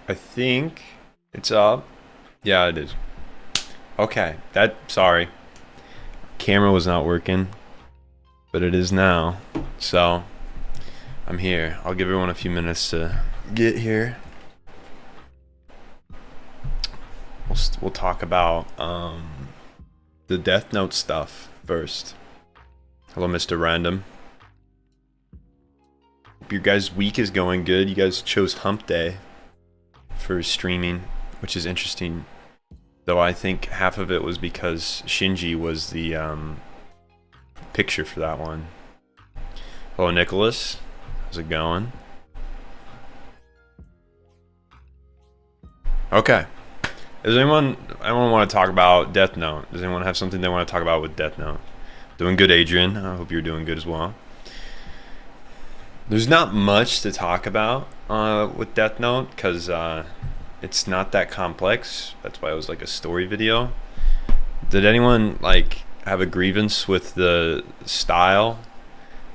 I think it's up. Yeah, it is. Okay. Sorry. Camera was not working, but it is now. So, I'm here. I'll give everyone a few minutes to get here. We'll talk about the Death Note stuff first. Hello, Mr. Random. Hope your guys' week is going good. You guys chose Hump Day for streaming, which is interesting. Though I think half of it was because Shinji was the picture for that one. Hello, Nicholas. How's it going? Okay. Does anyone want to talk about Death Note? Does anyone have something they want to talk about with Death Note? Doing good, Adrian. I hope you're doing good as well. There's not much to talk about with Death Note because it's not that complex. That's why it was like a story video. Did anyone like have a grievance with the style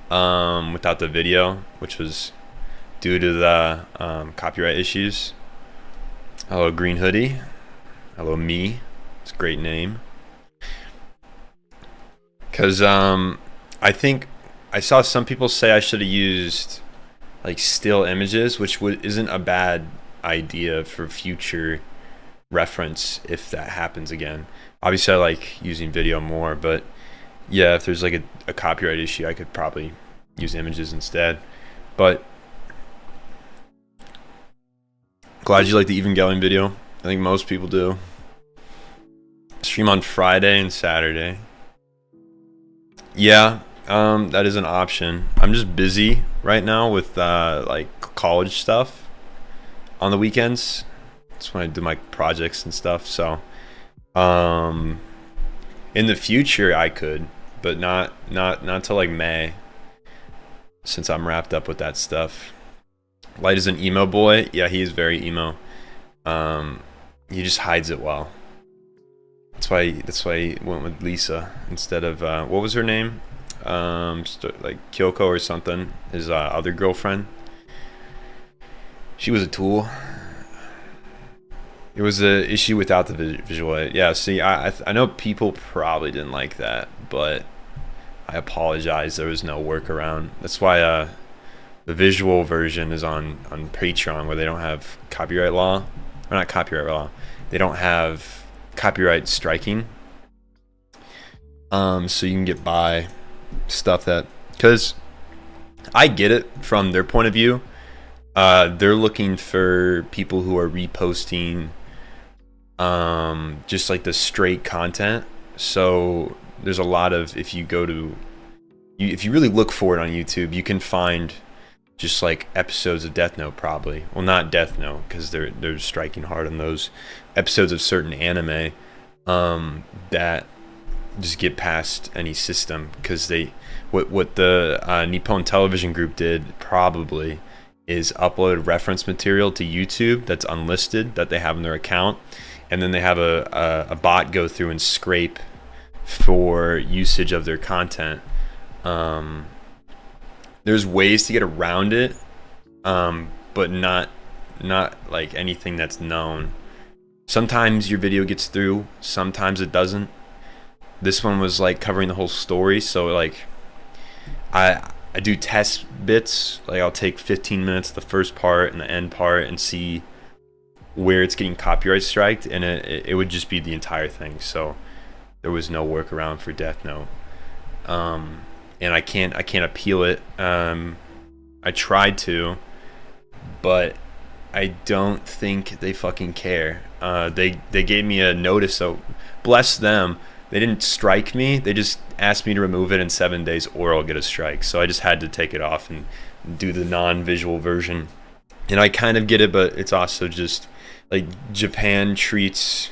without the video, which was due to the copyright issues? Hello, Green Hoodie. Hello, me. It's a great name. Because I think I saw some people say I should have used like still images, which isn't a bad idea for future reference if that happens again. Obviously, I like using video more, but yeah, if there's like a copyright issue, I could probably use images instead. But glad you like the Evangelion video. I think most people do. Stream on Friday and Saturday. Yeah, that is an option. I'm just busy right now with like college stuff on the weekends. That's when I do my projects and stuff. So, in the future I could, but not till like May, since I'm wrapped up with that stuff. Light is an emo boy. Yeah, he is very emo. He just hides it well. That's why he went with Lisa instead of what was her name? Like Kyoko or something. His other girlfriend. She was a tool. It was an issue without the visual aid. Yeah, see, I know people probably didn't like that, but I apologize. There was no workaround. That's why the visual version is on Patreon, where they don't have copyright law. Or not copyright law. They don't have copyright striking. So you can get by stuff that, because I get it from their point of view. They're looking for people who are reposting just like the straight content. So there's a lot of, if you really look for it on YouTube, you can find just like episodes of Death Note, probably. Well, not Death Note, because they're striking hard on those episodes of certain anime that just get past any system, because what the Nippon Television Group did probably is upload reference material to YouTube that's unlisted, that they have in their account, and then they have a bot go through and scrape for usage of their content. There's ways to get around it, but not like anything that's known. Sometimes your video gets through, sometimes it doesn't. This one was like covering the whole story, so like I do test bits. Like I'll take 15 minutes, the first part and the end part, and see where it's getting copyright striked, and it would just be the entire thing. So there was no workaround for Death Note. And I can't appeal it. I tried to, but I don't think they fucking care. They gave me a notice, so bless them. They didn't strike me. They just asked me to remove it in 7 days, or I'll get a strike. So I just had to take it off and do the non-visual version. And I kind of get it, but it's also just like Japan treats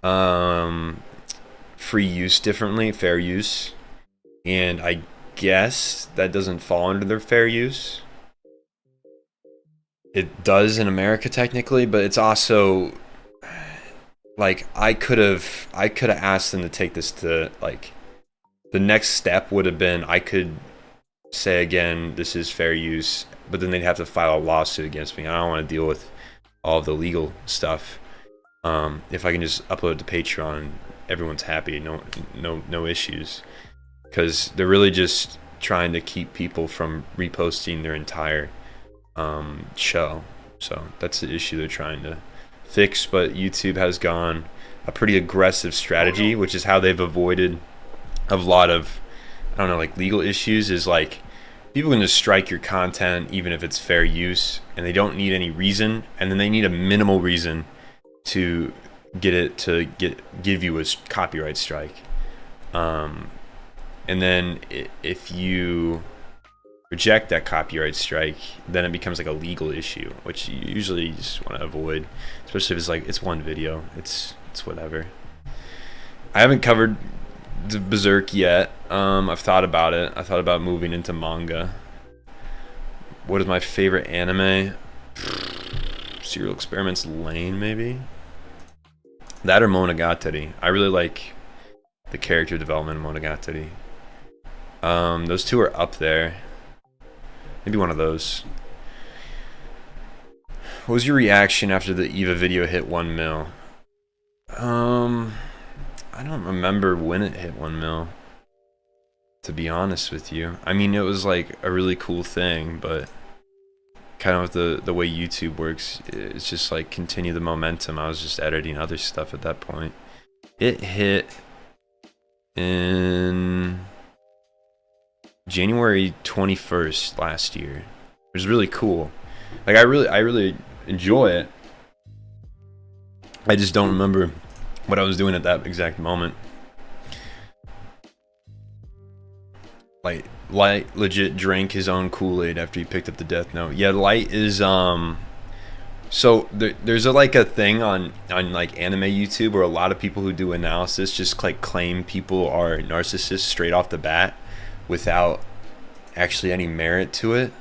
free use differently, fair use. And I guess that doesn't fall under their fair use. It does in America technically, but it's also like I could have asked them to take this to, like, the next step would have been I could say again this is fair use, but then they'd have to file a lawsuit against me. I don't want to deal with all the legal stuff. If I can just upload it to Patreon, everyone's happy. No issues, because they're really just trying to keep people from reposting their entire show. So that's the issue they're trying to fix. But YouTube has gone a pretty aggressive strategy, which is how they've avoided a lot of, I don't know, like legal issues. Is like people can just strike your content even if it's fair use, and they don't need any reason, and then they need a minimal reason to get it to give you a copyright strike. And then if you reject that copyright strike, then it becomes like a legal issue, which you usually just want to avoid, especially if it's like it's one video. It's whatever. I haven't covered the Berserk yet. I've thought about it. I thought about moving into manga. What is my favorite anime? Serial Experiments Lane, maybe? That or Monogatari. I really like the character development in Monogatari. Those two are up there. Maybe one of those. What was your reaction after the Eva video hit 1 mil? I don't remember when it hit 1 mil, to be honest with you. I mean, it was like a really cool thing, but kind of the way YouTube works, it's just like continue the momentum. I was just editing other stuff at that point. It hit in January 21st last year. It was really cool. Like I really enjoy it. I just don't remember what I was doing at that exact moment. Like Light legit drank his own Kool-Aid after he picked up the Death Note. Yeah, Light is so there's like a thing on like anime YouTube where a lot of people who do analysis just like claim people are narcissists straight off the bat without actually any merit to it.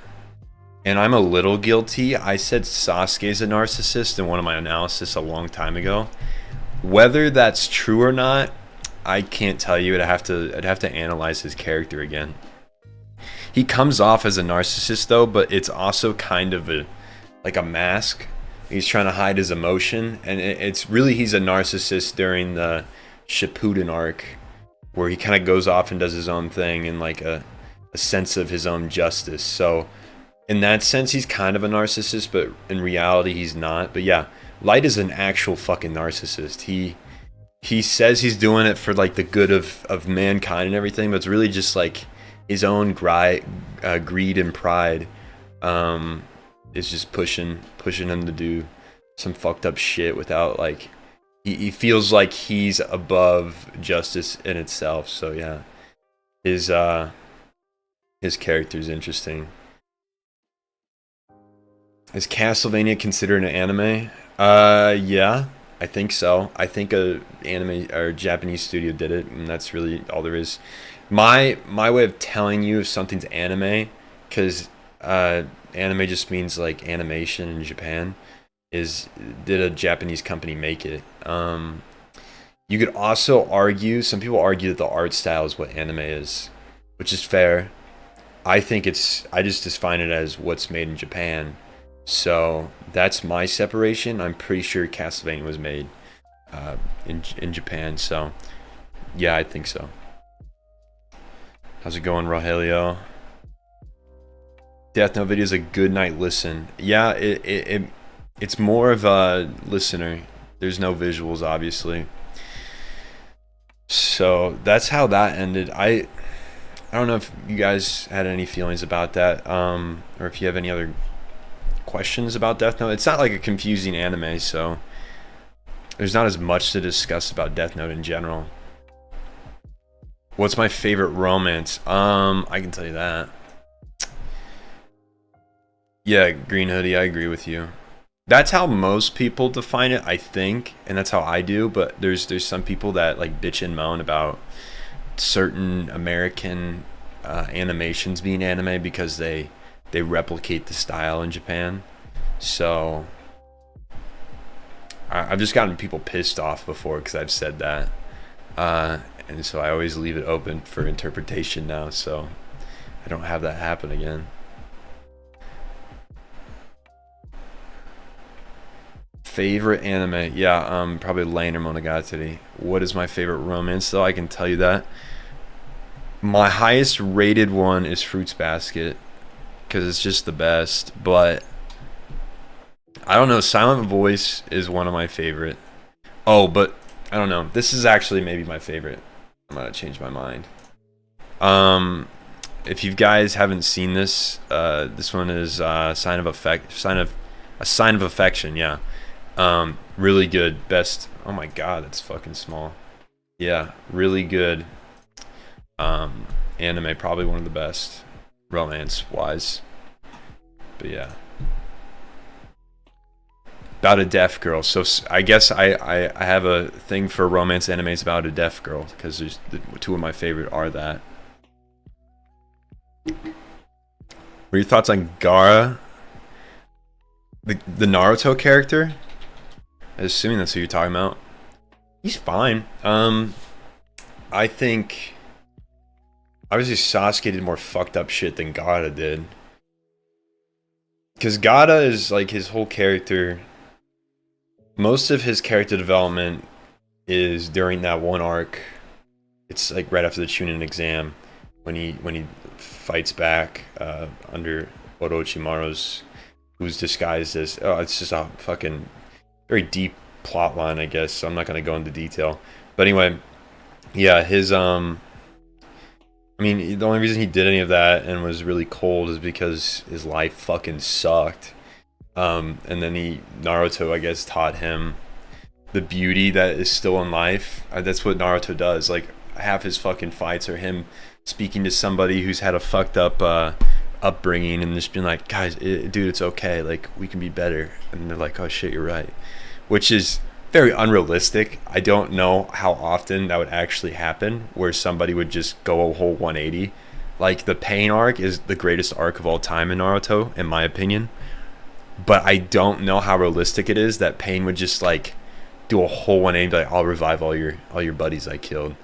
And I'm a little guilty. I said Sasuke's a narcissist in one of my analysis a long time ago. Whether that's true or not, I can't tell you. I'd have to analyze his character again. He comes off as a narcissist though, but it's also kind of a mask. He's trying to hide his emotion, and it's really, he's a narcissist during the Shippuden arc, where he kind of goes off and does his own thing in like a sense of his own justice. So in that sense, he's kind of a narcissist, but in reality, he's not. But yeah, Light is an actual fucking narcissist. He says he's doing it for like the good of mankind and everything, but it's really just like his own greed and pride is just pushing him to do some fucked up shit without like, he feels like he's above justice in itself. So yeah, his character's interesting. Is Castlevania considered an anime? Yeah, I think so. I think a anime or Japanese studio did it, and that's really all there is. My way of telling you if something's anime, because anime just means like animation in Japan, is did a Japanese company make it? You could also argue, some people argue that the art style is what anime is, which is fair. I just define it as what's made in Japan. So that's my separation. I'm pretty sure Castlevania was made in Japan. So yeah, I think so. How's it going, Rogelio? Death Note video is a good night listen. Yeah, it's more of a listener. There's no visuals, obviously. So that's how that ended. I don't know if you guys had any feelings about that, or if you have any other questions about Death Note. It's not like a confusing anime, so there's not as much to discuss about Death Note in general. What's my favorite romance? I can tell you that. Yeah, Green Hoodie, I agree with you. That's how most people define it, I think, and that's how I do, but there's some people that like bitch and moan about certain American animations being anime because they replicate the style in Japan. So I've just gotten people pissed off before because I've said that, and so I always leave it open for interpretation now, so I don't have that happen again. favorite anime? Yeah, probably Lane or Monogatari. What is my favorite romance though? I can tell you that. My highest rated one is Fruits Basket because it's just the best. But I don't know. Silent Voice is one of my favorite. Oh, but I don't know. This is actually maybe my favorite. I'm gonna change my mind. If you guys haven't seen this, this one is sign of affection. Yeah. Really good. Best. Oh my god, that's fucking small. Yeah, really good. Anime, probably one of the best romance wise. But yeah. About a deaf girl. So I guess I have a thing for romance animes about a deaf girl because there's two of my favorite are that. What are your thoughts on Gaara? The Naruto character? I'm assuming that's who you're talking about. He's fine. I think obviously Sasuke did more fucked up shit than Gaara did. Because Gaara is like his whole character. Most of his character development is during that one arc. It's like right after the Chunin exam when he fights back under Orochimaru's, who's disguised as it's just a fucking very deep plot line, I guess. So I'm not gonna go into detail. But anyway, yeah, his I mean, the only reason he did any of that and was really cold is because his life fucking sucked. And then Naruto, I guess, taught him the beauty that is still in life. That's what Naruto does. Like, half his fucking fights are him speaking to somebody who's had a fucked up upbringing and just being like, guys, dude, it's okay. Like, we can be better. And they're like, oh shit, you're right. Which is very unrealistic. I don't know how often that would actually happen, where somebody would just go a whole 180. Like, the Pain arc is the greatest arc of all time in Naruto, in my opinion. But I don't know how realistic it is that Pain would just like do a whole 180, like, I'll revive all your buddies I killed.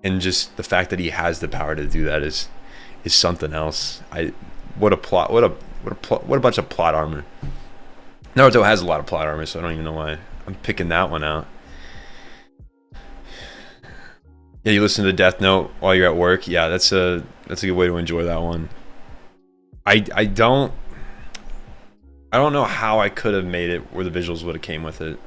And just the fact that he has the power to do that is something else. What a bunch of plot armor. Naruto has a lot of plot armor, so I don't even know why I'm picking that one out. Yeah, you listen to Death Note while you're at work. Yeah, that's a good way to enjoy that one. I don't know how I could have made it where the visuals would have came with it.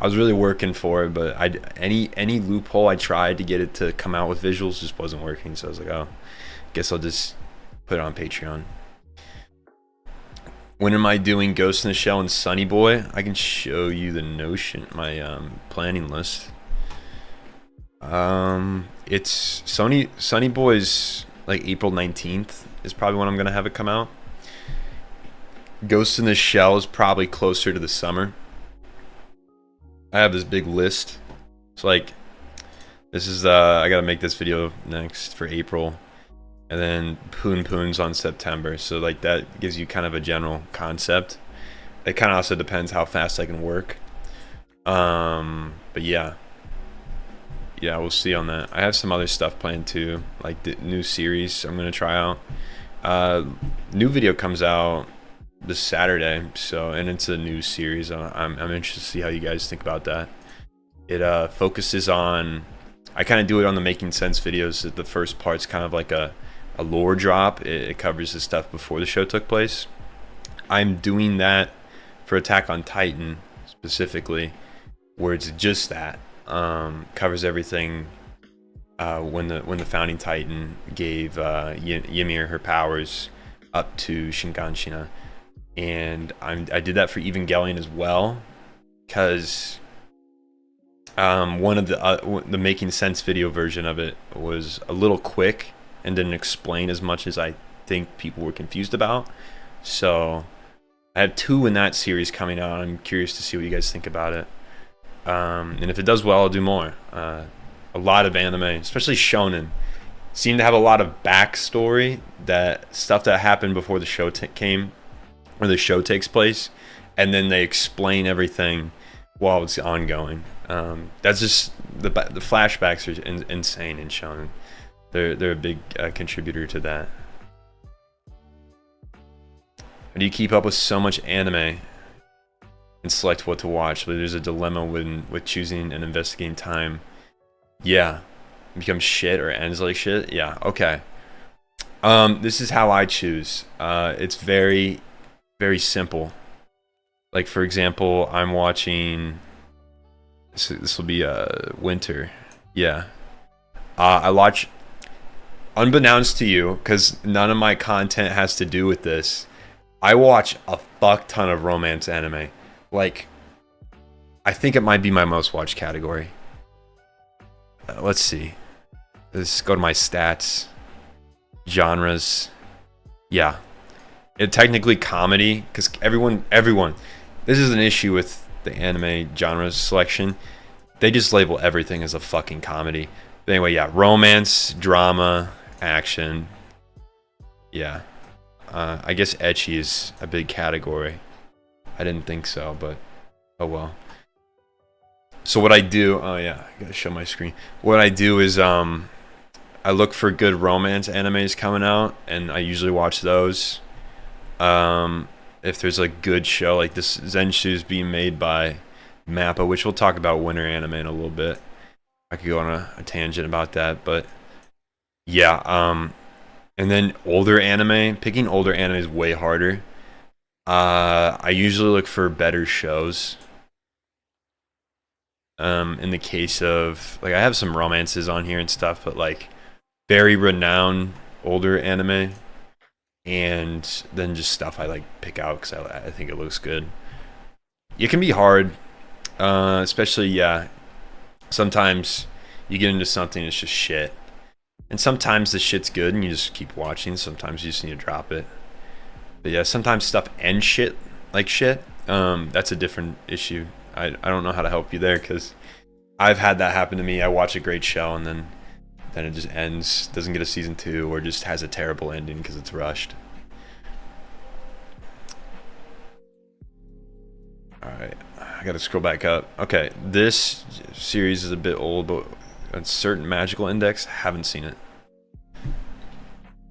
I was really working for it, but any loophole I tried to get it to come out with visuals just wasn't working. So I was like, oh, guess I'll just put it on Patreon. When am I doing Ghost in the Shell and Sunny Boy? I can show you the Notion, my planning list. It's Sunny Boy's like April 19th is probably when I'm gonna have it come out. Ghost in the Shell is probably closer to the summer. I have this big list. It's like, this is I gotta make this video next for April, and then Poon's on September. So like that gives you kind of a general concept. It kind of also depends how fast I can work. But yeah, we'll see on that. I have some other stuff planned too, like the new series I'm gonna try out. New video comes out this Saturday, and it's a new series. I'm interested to see how you guys think about that. It focuses on, I kind of do it on the Making Sense videos. The first part's kind of like a lore drop. It covers the stuff before the show took place. I'm doing that for Attack on Titan specifically, where it's just that covers everything when the founding Titan gave Ymir her powers up to Shinganshina. And I did that for Evangelion as well, because one of the Making Sense video version of it was a little quick and didn't explain as much as I think people were confused about. So I have 2 in that series coming out. I'm curious to see what you guys think about it. And if it does well, I'll do more. A lot of anime, especially shonen, seem to have a lot of backstory, that stuff that happened before the show came, where the show takes place, and then they explain everything while it's ongoing. That's just the flashbacks are insane in shonen. They're a big contributor to that. How do you keep up with so much anime? and select what to watch. But there's a dilemma with choosing and investigating time. Yeah, it becomes shit or ends like shit. Yeah, okay. This is how I choose. It's very, very simple. Like, for example, I'm watching. This will be winter. Yeah. I watch, unbeknownst to you, because none of my content has to do with this. I watch a fuck ton of romance anime. Like, I think it might be my most watched category. Let's see. Let's go to my stats. Genres. Yeah. It technically comedy, because everyone. This is an issue with the anime genre selection. They just label everything as a fucking comedy. But anyway, yeah, romance, drama, action. Yeah. I guess ecchi is a big category. I didn't think so, but oh well. So what I do, oh yeah, I gotta show my screen. What I do is I look for good romance animes coming out, and I usually watch those. If there's a good show, like this Zenshu is being made by Mappa, which we'll talk about winter anime in a little bit. I could go on a tangent about that, but yeah. And then older anime. Picking older anime is way harder. I usually look for better shows. In the case of, like, I have some romances on here and stuff, but like very renowned older anime, and then just stuff I like pick out because I think it looks good. It can be hard, especially, yeah, sometimes you get into something that's just shit, and sometimes the shit's good and you just keep watching. Sometimes you just need to drop it. But yeah, sometimes stuff ends shit like shit. That's a different issue. I don't know how to help you there, because I've had that happen to me. I watch a great show and then it just ends, doesn't get a season 2, or just has a terrible ending because it's rushed. Alright, I gotta scroll back up. Okay, this series is a bit old, but a certain magical index, haven't seen it.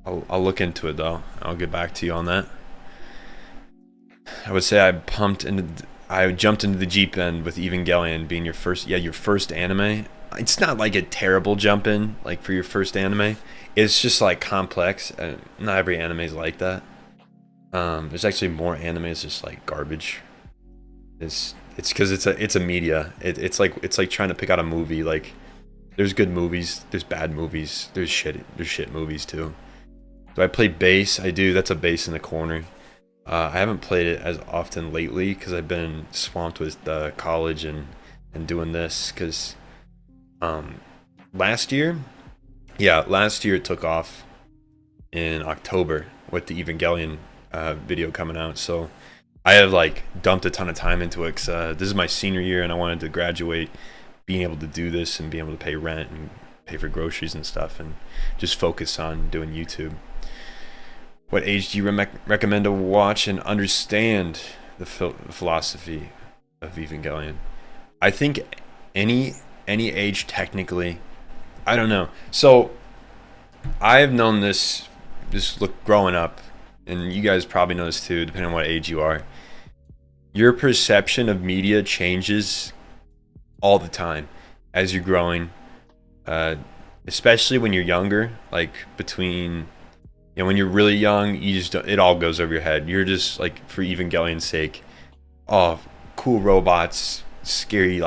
I'll look into it though. I'll get back to you on that. I would say I jumped into the deep end with Evangelion being your first anime. It's not like a terrible jump in, like, for your first anime. It's just like complex. Not every anime is like that. There's actually more animes just like garbage. It's because it's a media. It's like trying to pick out a movie. Like, there's good movies, there's bad movies, there's shit movies too. Do I play bass? I do. That's a bass in the corner. I haven't played it as often lately because I've been swamped with college and doing this. Because last year it took off in October with the Evangelion video coming out. So I have like dumped a ton of time into it because this is my senior year and I wanted to graduate being able to do this and being able to pay rent and pay for groceries and stuff and just focus on doing YouTube. What age do you recommend to watch and understand the philosophy of Evangelion? I think any age technically. I don't know. So I've known this growing up, and you guys probably know this too, depending on what age you are. Your perception of media changes all the time as you're growing, especially when you're younger, like between. When you're really young, it all goes over your head. You're just like, for Evangelion's sake, oh, cool robots, scary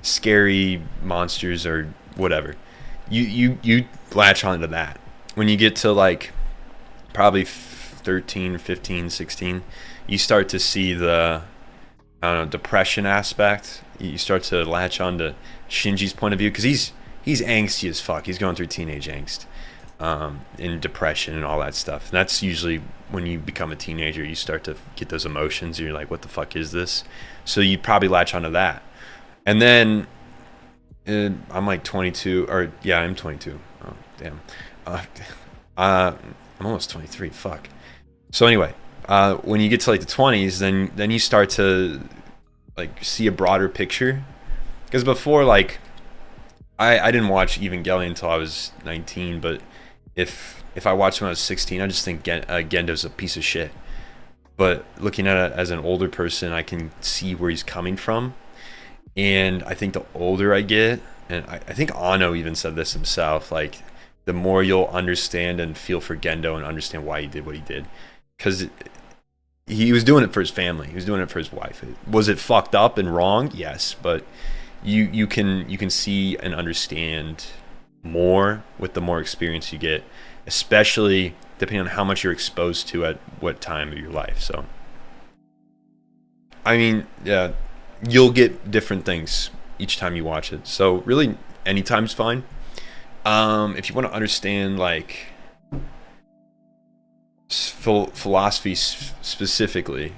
scary monsters or whatever. You latch onto that. When you get to like probably 13, 15, 16, you start to see the depression aspect. You start to latch onto Shinji's point of view because he's angsty as fuck. He's going through teenage angst. In depression and all that stuff. And that's usually when you become a teenager, you start to get those emotions and you're like, what the fuck is this? So you probably latch onto that. And then I'm like 22, or yeah, I'm 22. Oh, damn. I'm almost 23. Fuck. So anyway, when you get to like the 20s, then you start to like see a broader picture. Because before, like, I didn't watch Evangelion until I was 19, but if I watched when I was 16, I just think Gendo's a piece of shit. but looking at it as an older person, I can see where he's coming from. And I think the older I get, and I think Ano even said this himself, like the more you'll understand and feel for Gendo and understand why he did what he did. Because he was doing it for his family. He was doing it for his wife. Was it fucked up and wrong? Yes, but you can see and understand more with the more experience you get, especially depending on how much you're exposed to at what time of your life. So, I mean, yeah, you'll get different things each time you watch it. So really, anytime's fine. If you want to understand like philosophy specifically,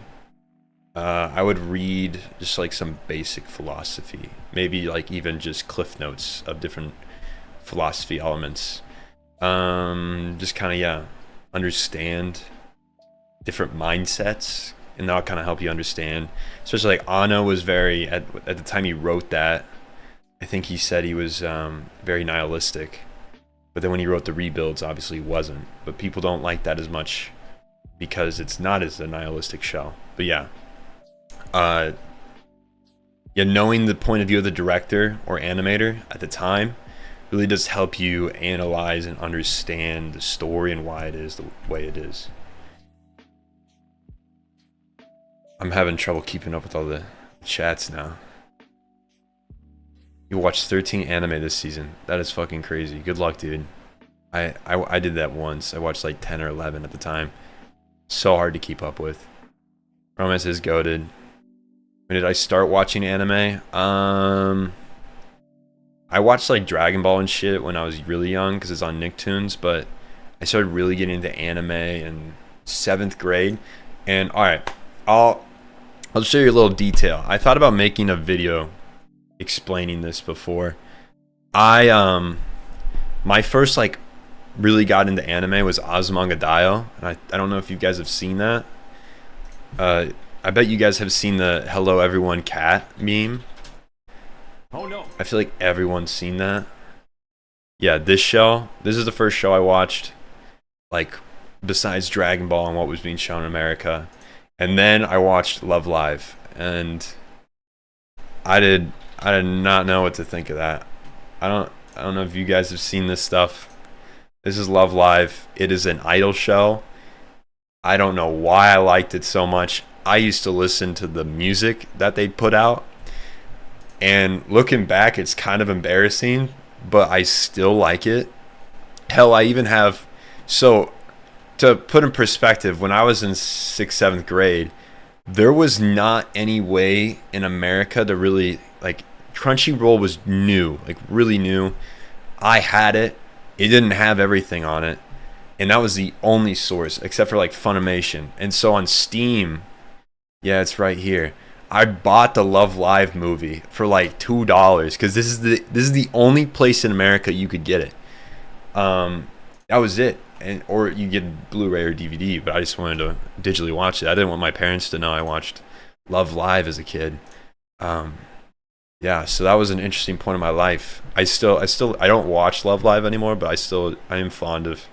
I would read just like some basic philosophy, maybe like even just cliff notes of different philosophy elements. Just kind of, yeah, understand different mindsets, and that'll kind of help you understand. Especially like Ano was very, at the time he wrote that, I think he said he was very nihilistic. But then when he wrote the Rebuilds, obviously he wasn't. But people don't like that as much because it's not as a nihilistic show. But yeah. Yeah, knowing the point of view of the director or animator at the time really does help you analyze and understand the story and why it is the way it is. I'm having trouble keeping up with all the chats now. You watched 13 anime this season. That is fucking crazy. Good luck, dude. I did that once. I watched like 10 or 11 at the time. So hard to keep up with. Romance is goated. When did I start watching anime? I watched like Dragon Ball and shit when I was really young because it's on Nicktoons, but I started really getting into anime in 7th grade. And alright, I'll show you a little detail. I thought about making a video explaining this before. My first like really got into anime was Azumanga Daioh, and I don't know if you guys have seen that. I bet you guys have seen the "Hello Everyone" cat meme. Oh no! I feel like everyone's seen that. Yeah, this is the first show I watched, like besides Dragon Ball and what was being shown in America, and then I watched Love Live, and I did not know what to think of that. I don't know if you guys have seen this stuff. This is Love Live. It is an idol show. I don't know why I liked it so much. I used to listen to the music that they put out, and looking back, it's kind of embarrassing, but I still like it. Hell, I even have... So, to put in perspective, when I was in 6th, 7th grade, there was not any way in America to really... Like, Crunchyroll was new, like really new. I had it. It didn't have everything on it. And that was the only source, except for like Funimation. And so on Steam... Yeah, it's right here. I bought the Love Live movie for like $2 because this is the only place in America you could get it. That was it, and or you get Blu-ray or DVD. But I just wanted to digitally watch it. I didn't want my parents to know I watched Love Live as a kid. Yeah, so that was an interesting point in my life. I don't watch Love Live anymore, but I am fond of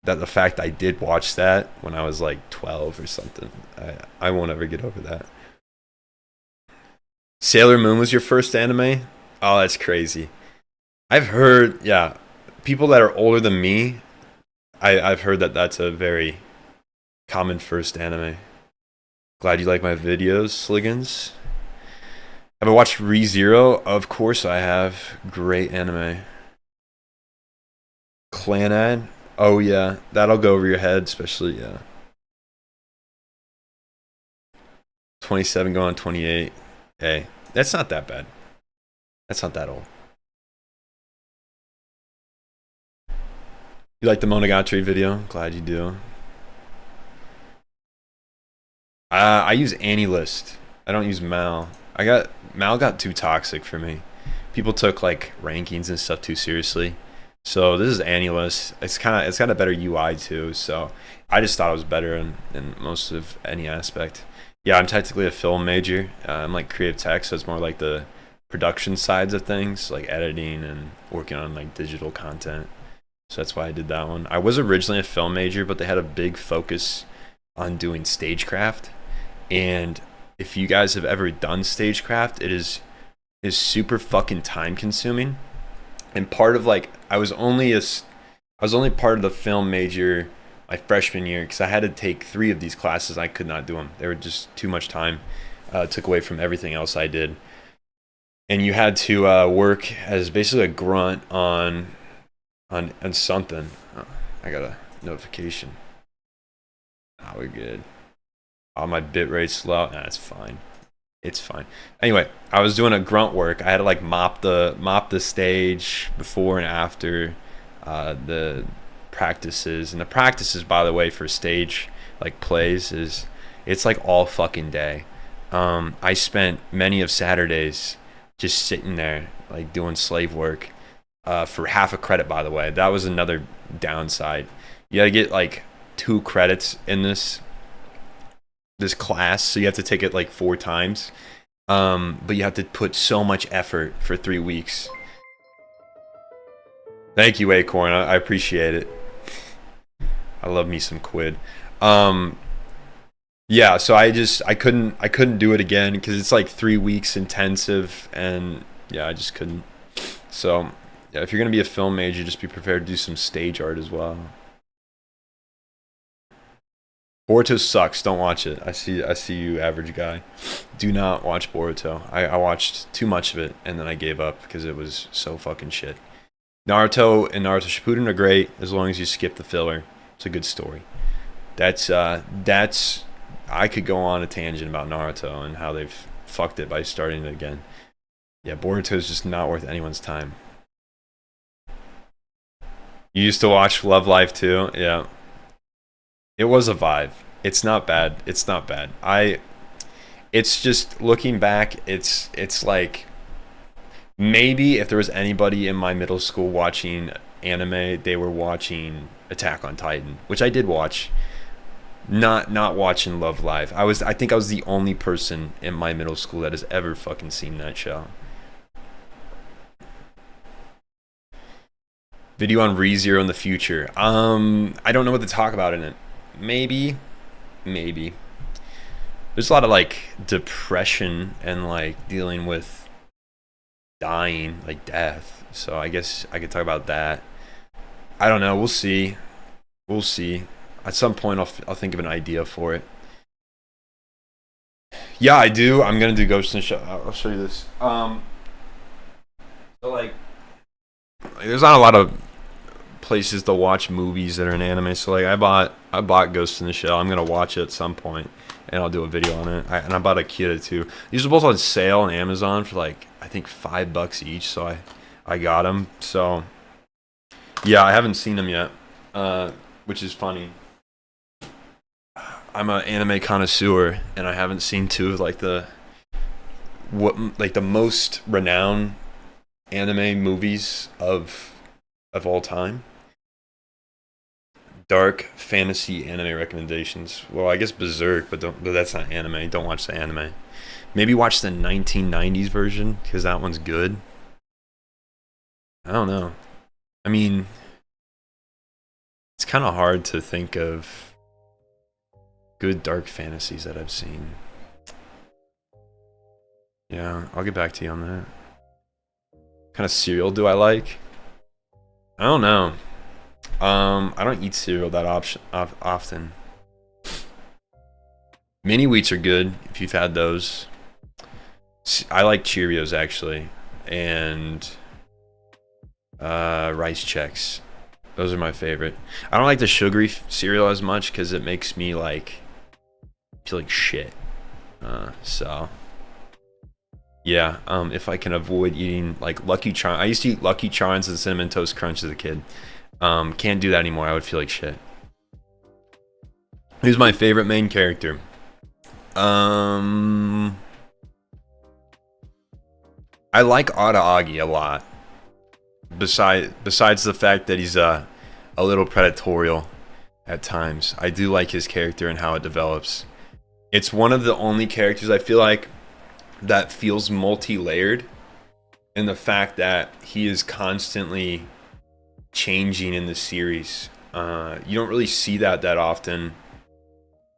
that. The fact I did watch that when I was like 12 or something. I won't ever get over that. Sailor Moon was your first anime? Oh, that's crazy. I've heard, yeah, people that are older than me, I've heard that that's a very common first anime. Glad you like my videos, Sliggins. Have I watched ReZero? Of course I have. Great anime. Clanad? Oh yeah, that'll go over your head, especially, yeah. 27 going on 28. Hey, that's not that bad. That's not that old. You like the Monogatari video? Glad you do. I use AniList. I don't use Mal. Mal got too toxic for me. People took like rankings and stuff too seriously. So this is AniList. It's got a better UI too. So I just thought it was better in most of any aspect. Yeah, I'm technically a film major. I'm like creative tech, so it's more like the production sides of things, like editing and working on like digital content. So that's why I did that one. I was originally a film major, but they had a big focus on doing stagecraft. And if you guys have ever done stagecraft, it is super fucking time consuming. And part of like I was only part of the film major my freshman year because I had to take 3 of these classes. I could not do them. They were just too much time. It took away from everything else I did. And you had to work as basically a grunt on something. Oh, I got a notification. Oh, we're good. Oh, my bit rate's slow. Nah, it's fine. It's fine. Anyway, I was doing a grunt work. I had to like mop the stage before and after the practices. And the practices, by the way, for stage like plays it's like all fucking day. I spent many of Saturdays just sitting there like doing slave work for half a credit, by the way. That was another downside. You gotta get like 2 credits in this class, so you have to take it like 4 times. But you have to put so much effort for 3 weeks. Thank you, Acorn. I appreciate it. I love me some quid. Yeah, so I couldn't do it again because it's like 3 weeks intensive, and yeah, I just couldn't. So yeah, if you're gonna be a film major, just be prepared to do some stage art as well. Boruto sucks. Don't watch it. I see you, average guy. Do not watch Boruto. I watched too much of it and then I gave up because it was so fucking shit. Naruto and Naruto Shippuden are great as long as you skip the filler. It's a good story. That's I could go on a tangent about Naruto and how they've fucked it by starting it again. Yeah, Boruto is just not worth anyone's time. You used to watch Love Live too? Yeah. It was a vibe. It's not bad. It's not bad. It's just looking back, it's like maybe if there was anybody in my middle school watching anime, they were watching Attack on Titan, which I did watch. Not watching Love Live. I think I was the only person in my middle school that has ever fucking seen that show. Video on ReZero in the future. I don't know what to talk about in it. Maybe. There's a lot of like depression and like dealing with dying, like death. So I guess I could talk about that. I don't know. We'll see. At some point, I'll think of an idea for it. Yeah, I do. I'm gonna do Ghost in the Shell. I'll show you this. So like, there's not a lot of places to watch movies that are in anime. So like, I bought Ghost in the Shell. I'm gonna watch it at some point, and I'll do a video on it. And I bought Akira too. These are both on sale on Amazon for like I think $5 each. So I got them. So yeah, I haven't seen them yet, which is funny. I'm an anime connoisseur, and I haven't seen 2 of like the most renowned anime movies of all time. Dark fantasy anime recommendations. Well, I guess Berserk, but that's not anime. Don't watch the anime. Maybe watch the 1990s version because that one's good. I don't know. I mean, it's kind of hard to think of good dark fantasies that I've seen. Yeah, I'll get back to you on that. What kind of cereal do I like? I don't know. I don't eat cereal that often. Mini wheats are good if you've had those. I like Cheerios actually, and Rice Chex. Those are my favorite. I don't like the sugary cereal as much because it makes me like feel like shit. So yeah, if I can avoid eating like Lucky Charms. I used to eat Lucky Charms and Cinnamon Toast Crunch as a kid. Can't do that anymore. I would feel like shit. Who's my favorite main character? I like Aragami a lot. Besides the fact that he's a little predatorial at times, I do like his character and how it develops. It's one of the only characters I feel like that feels multi-layered in the fact that he is constantly changing in the series. You don't really see that often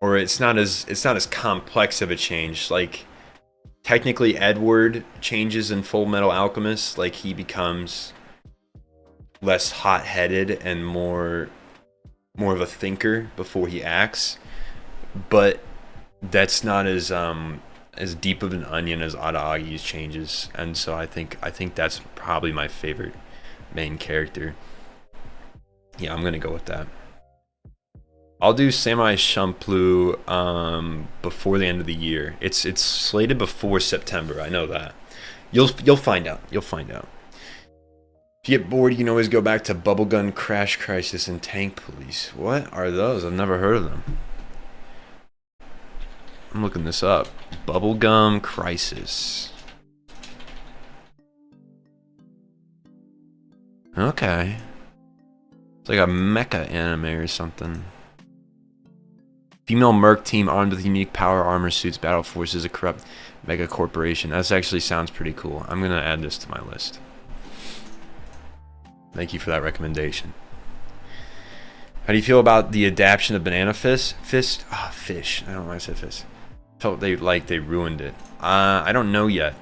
or it's not as complex of a change. Like technically Edward changes in Full Metal Alchemist, like he becomes less hot-headed and more of a thinker before he acts, but that's not as deep of an onion as Araagi's changes, and so I think that's probably my favorite main character. Yeah, I'm gonna go with that. I'll do Samurai Champloo before the end of the year. It's slated before September. I know that. You'll find out. You'll find out. If you get bored, you can always go back to Bubblegum Crash Crisis and Tank Police. What are those? I've never heard of them. I'm looking this up. Bubblegum Crisis. Okay. It's like a mecha anime or something. Female merc team armed with unique power armor suits battle forces a corrupt mega corporation. That actually sounds pretty cool. I'm gonna add this to my list. Thank you for that recommendation. How do you feel about the adaptation of Banana Fist? Fish. I don't know why I said fist. Felt they ruined it. I don't know yet.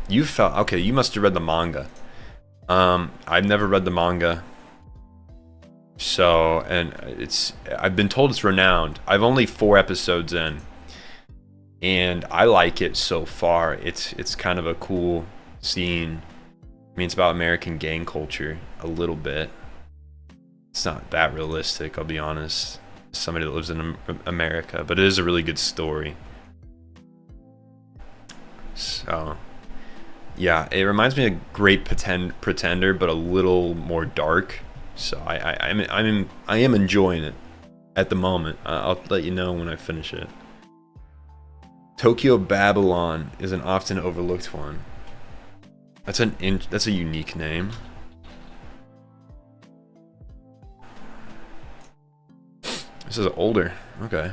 You felt okay. You must have read the manga. I've never read the manga. So, and I've been told it's renowned. I've only 4 episodes in, and I like it so far. It's kind of a cool scene. I mean, it's about American gang culture a little bit. It's not that realistic, I'll be honest. Somebody that lives in America, but it is a really good story. So, yeah, it reminds me of Great Pretender, but a little more dark. So I am enjoying it at the moment. I'll let you know when I finish it. Tokyo Babylon is an often overlooked one. That's a unique name. This is older. Okay.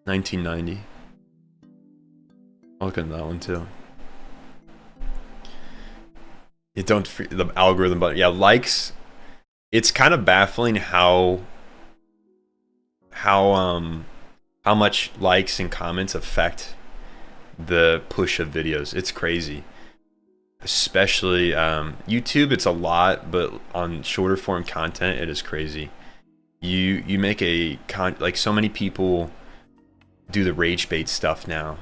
1990. I'll look at that one too. You don't the algorithm, but yeah, likes. It's kind of baffling how much likes and comments affect the push of videos. It's crazy. Especially YouTube, it's a lot, but on shorter form content, it is crazy. You make like so many people do the rage bait stuff now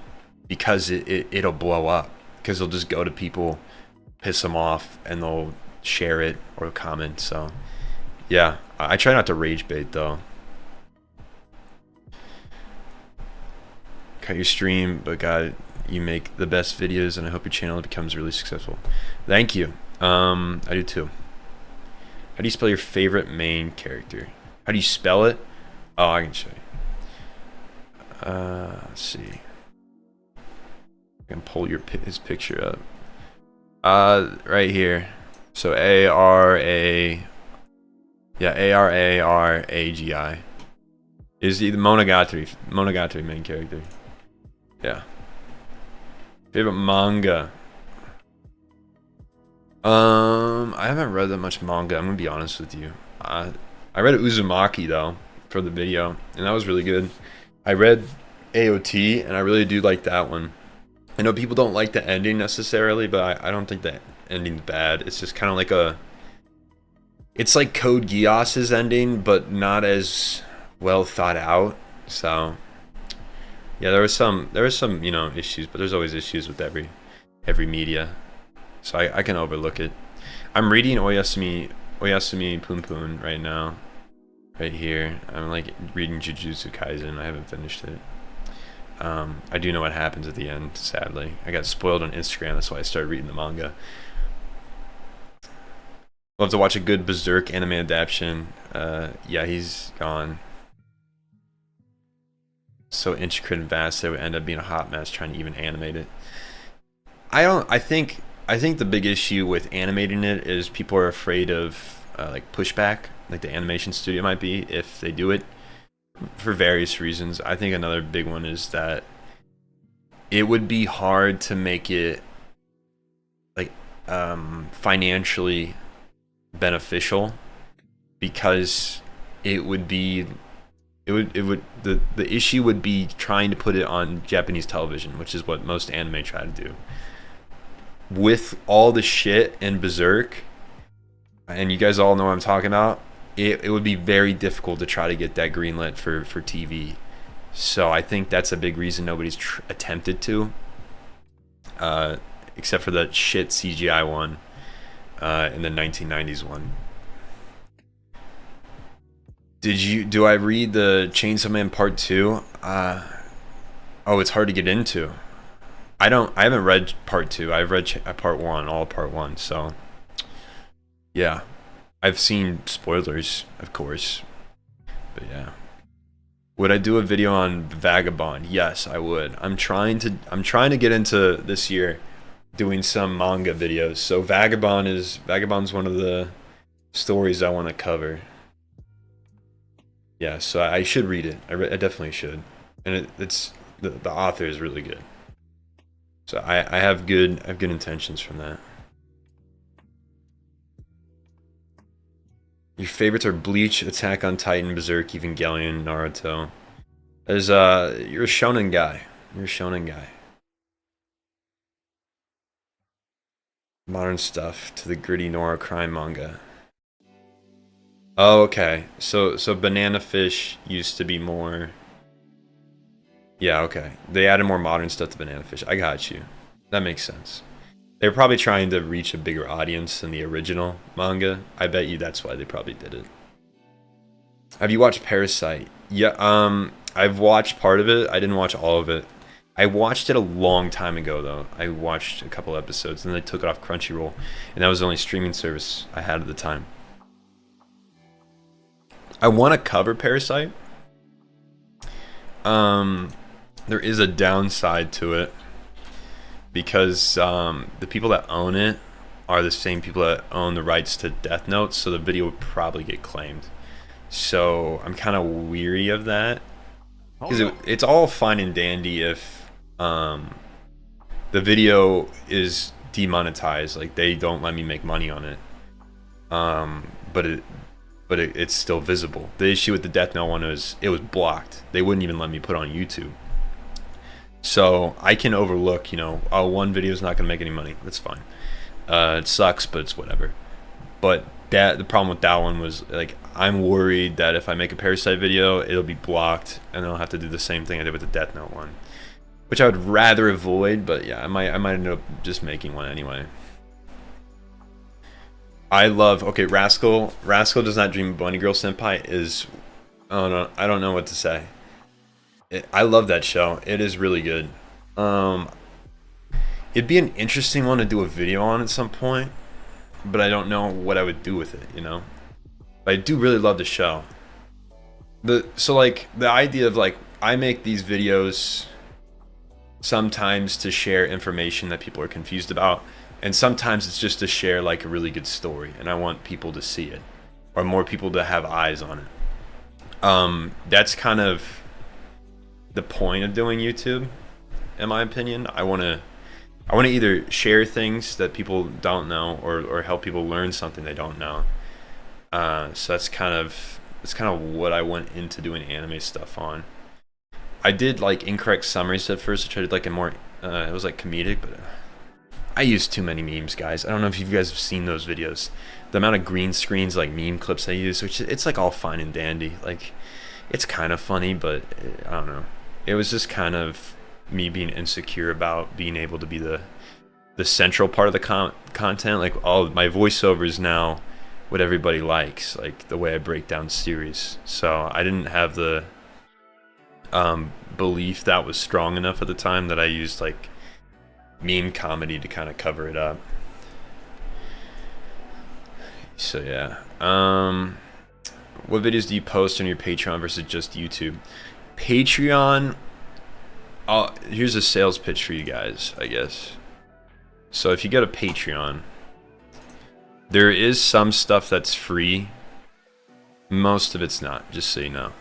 because it'll blow up, because they'll just go to people, piss them off, and they'll share it or comment. So yeah, I try not to rage bait though. Cut your stream, but God, you make the best videos, and I hope your channel becomes really successful. Thank you. I do too. How do you spell your favorite main character? How do you spell it? Oh, I can show you. Let's see. I can pull his picture up. Right here. So A-R-A... Yeah, A-R-A-R-A-G-I. Is the Monogatari main character. Yeah. Favorite manga? I haven't read that much manga, I'm gonna be honest with you. I read Uzumaki though for the video, and that was really good. I read AOT, and I really do like that one. I know people don't like the ending necessarily, but I don't think the ending's bad. It's just kind of like it's like Code Geass's ending, but not as well thought out. So yeah, there was some issues, but there's always issues with every media. So I can overlook it. I'm reading Oyasumi Punpun right now. Right here. I'm like reading Jujutsu Kaisen. I haven't finished it. I do know what happens at the end, sadly. I got spoiled on Instagram, that's why I started reading the manga. Love to watch a good Berserk anime adaptation. Yeah, he's gone. So intricate and vast, it would end up being a hot mess trying to even animate it. I think the big issue with animating it is people are afraid of like pushback, like the animation studio might be if they do it for various reasons. I think another big one is that it would be hard to make it like financially beneficial, because it would be The issue would be trying to put it on Japanese television, which is what most anime try to do. With all the shit in Berserk, and you guys all know what I'm talking about, it would be very difficult to try to get that greenlit for TV. So I think that's a big reason nobody's attempted to, except for the shit CGI one in the 1990s one. Do I read the Chainsaw Man Part 2? Oh, it's hard to get into. I haven't read Part 2. I've read Part 1, all Part 1, so yeah. I've seen spoilers, of course. But yeah. Would I do a video on Vagabond? Yes, I would. I'm trying to get into this year doing some manga videos. So Vagabond's one of the stories I want to cover. Yeah, so I should read it. I definitely should. And it's the author is really good. So I have good intentions from that. Your favorites are Bleach, Attack on Titan, Berserk, Evangelion, Naruto. There's you're a shonen guy. You're a shonen guy. Modern stuff to the gritty noir crime manga. Oh, okay. So Banana Fish used to be more. Yeah, okay. They added more modern stuff to Banana Fish. I got you. That makes sense. They're probably trying to reach a bigger audience than the original manga. I bet you that's why they probably did it. Have you watched Parasite? Yeah, I've watched part of it. I didn't watch all of it. I watched it a long time ago, though. I watched a couple episodes, and they took it off Crunchyroll, and that was the only streaming service I had at the time. I want to cover Parasite. There is a downside to it, because the people that own it are the same people that own the rights to Death Note, so the video would probably get claimed. So I'm kind of weary of that, because it's all fine and dandy if the video is demonetized, like they don't let me make money on it, but it's still visible. The issue with the Death Note one is it was blocked. They wouldn't even let me put it on YouTube. So I can overlook, oh, one video is not going to make any money. That's fine. It sucks, but it's whatever. But the problem with that one was, like, I'm worried that if I make a Parasite video, it'll be blocked, and I'll have to do the same thing I did with the Death Note one, which I would rather avoid. But yeah, I might end up just making one anyway. I love. Okay, Rascal Does Not Dream of Bunny Girl Senpai is. Oh no, I don't know what to say. I love that show. It is really good. It'd be an interesting one to do a video on at some point, but I don't know what I would do with it, But I do really love the show. So like the idea of, like, I make these videos sometimes to share information that people are confused about, and sometimes it's just to share like a really good story, and I want people to see it, or more people to have eyes on it. That's kind of the point of doing YouTube, in my opinion. I want to either share things that people don't know, or help people learn something they don't know. So that's kind of what I went into doing anime stuff on. I did like incorrect summaries at first. I tried like a more it was like comedic, but I used too many memes, guys. I don't know if you guys have seen those videos. The amount of green screens, like meme clips I use, which it's like all fine and dandy. Like, it's kind of funny, but I don't know. It was just kind of me being insecure about being able to be the central part of the content. Like, all my voiceover is now what everybody likes, like the way I break down series. So I didn't have the belief that was strong enough at the time that I used like meme comedy to kind of cover it up. So yeah. What videos do you post on your Patreon versus just YouTube? Patreon, here's a sales pitch for you guys, I guess. So if you go to Patreon, there is some stuff that's free. Most of it's not, just so you know.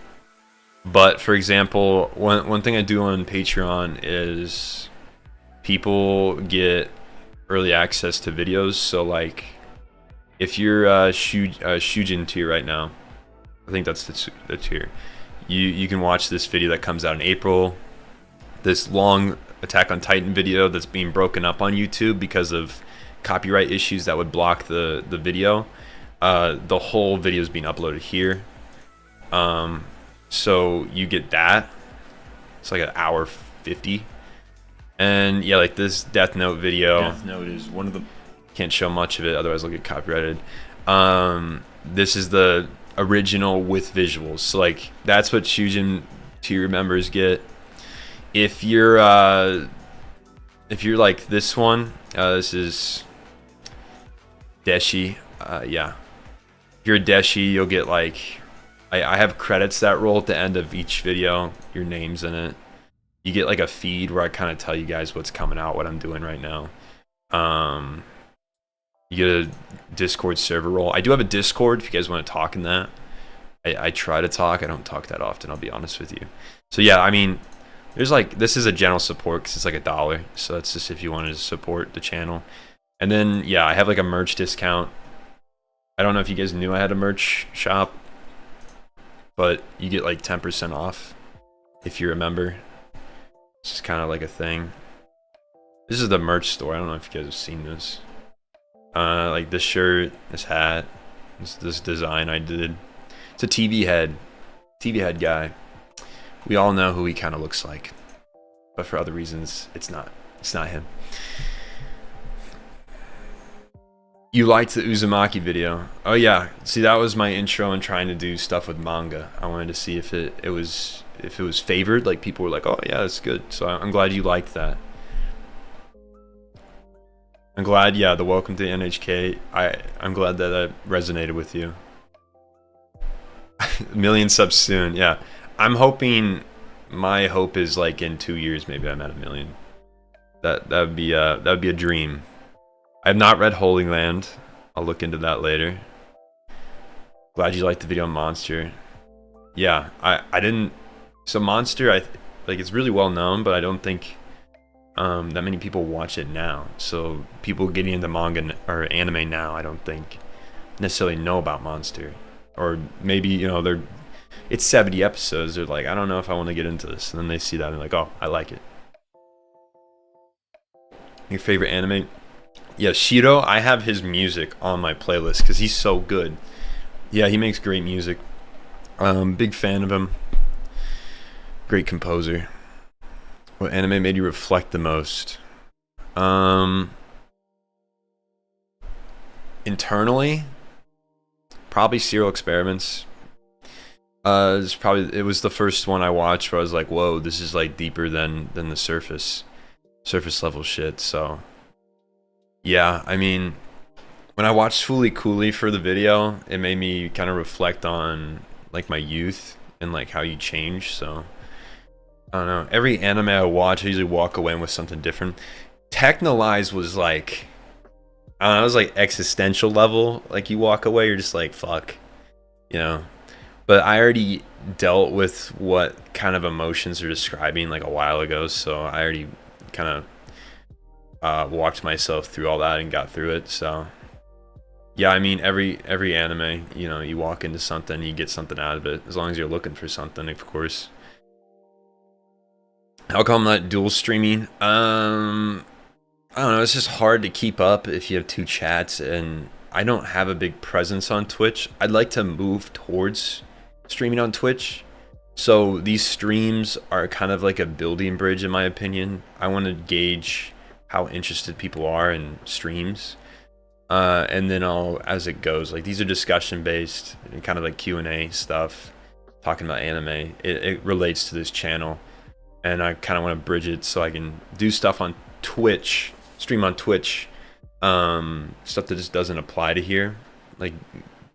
But for example, one thing I do on Patreon is people get early access to videos. So like, if you're Shujin tier right now, I think that's the tier. you can watch this video that comes out in April. This long Attack on Titan video that's being broken up on YouTube because of copyright issues that would block the video. The whole video is being uploaded here. So you get that. It's like an hour 50. And yeah, like this Death Note video. Death Note is one of the... Can't show much of it, otherwise I'll get copyrighted. This is the original with visuals. So like that's what Shujin tier members get. If you're like this one, this is Deshi. Yeah. If you're a Deshi, you'll get like... I have credits that roll at the end of each video. Your name's in it. You get like a feed where I kind of tell you guys what's coming out, what I'm doing right now. You get a Discord server role. I do have a Discord if you guys want to talk in that. I try to talk. I don't talk that often, I'll be honest with you. So yeah, I mean, there's like, this is a general support because it's like $1. So that's just if you wanted to support the channel. And then, yeah, I have like a merch discount. I don't know if you guys knew I had a merch shop, but you get like 10% off if you're a member. It's just kind of like a thing. This is the merch store. I don't know if you guys have seen this. Like this shirt, this hat, this design I did. It's a TV head guy. We all know who he kind of looks like, but for other reasons, it's not him. You liked the Uzumaki video. Oh yeah, see that was my intro and trying to do stuff with manga. I wanted to see if it was favored, like people were like, oh yeah, it's good. So I'm glad you liked that. I'm glad, yeah, the welcome to NHK, I'm glad that resonated with you. 1 million subs soon, yeah. I'm hoping, my hope is like in 2 years maybe I'm at 1 million. That would be a dream. I have not read Holy Land. I'll look into that later. Glad you liked the video on Monster. Yeah, I didn't. So Monster, like it's really well known, but I don't think that many people watch it now. So people getting into manga or anime now, I don't think necessarily know about Monster, or maybe it's 70 episodes. They're like, I don't know if I want to get into this, and then they see that and they're like, oh, I like it. Your favorite anime? Yeah, Shiro, I have his music on my playlist because he's so good. Yeah, he makes great music. Big fan of him. Great composer. What anime made you reflect the most? Internally, probably Serial Experiments. It was the first one I watched where I was like, whoa, this is like deeper than the surface level shit. So yeah, I mean, when I watched Fooly Cooly for the video, it made me kind of reflect on like my youth and like how you change. So I don't know, every anime I watch I usually walk away with something different. Technolize was like, I don't know, it was like existential level. Like you walk away, you're just like, fuck, but I already dealt with what kind of emotions they're describing like a while ago, so I already kind of walked myself through all that and got through it. So yeah, I mean, every anime, you walk into something, you get something out of it, as long as you're looking for something, of course. How come not dual streaming? I don't know, it's just hard to keep up if you have 2 chats, and I don't have a big presence on Twitch. I'd like to move towards streaming on Twitch. So these streams are kind of like a building bridge, in my opinion. I want to gauge how interested people are in streams. And then as it goes, like these are discussion based and kind of like Q&A stuff, talking about anime. It relates to this channel, and I kind of want to bridge it so I can do stuff on Twitch, stream on Twitch, stuff that just doesn't apply to here, like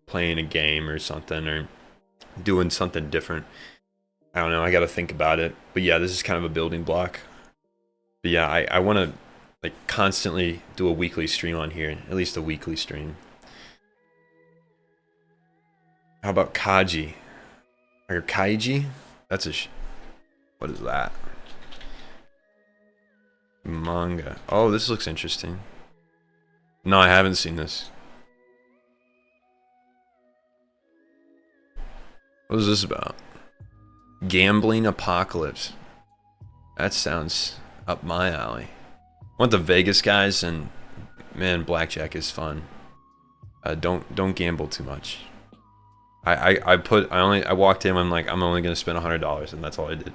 playing a game or something, or doing something different. I don't know, I gotta think about it. But yeah, this is kind of a building block. But yeah, I want to like constantly do a weekly stream on here, at least a weekly stream. How about Kaji? Or Kaiji? That's what is that? Manga. Oh, this looks interesting. No, I haven't seen this. What is this about? Gambling apocalypse. That sounds up my alley. I want the Vegas guys, and man, blackjack is fun. Don't gamble too much. I walked in. I'm like, I'm only gonna spend $100, and that's all I did.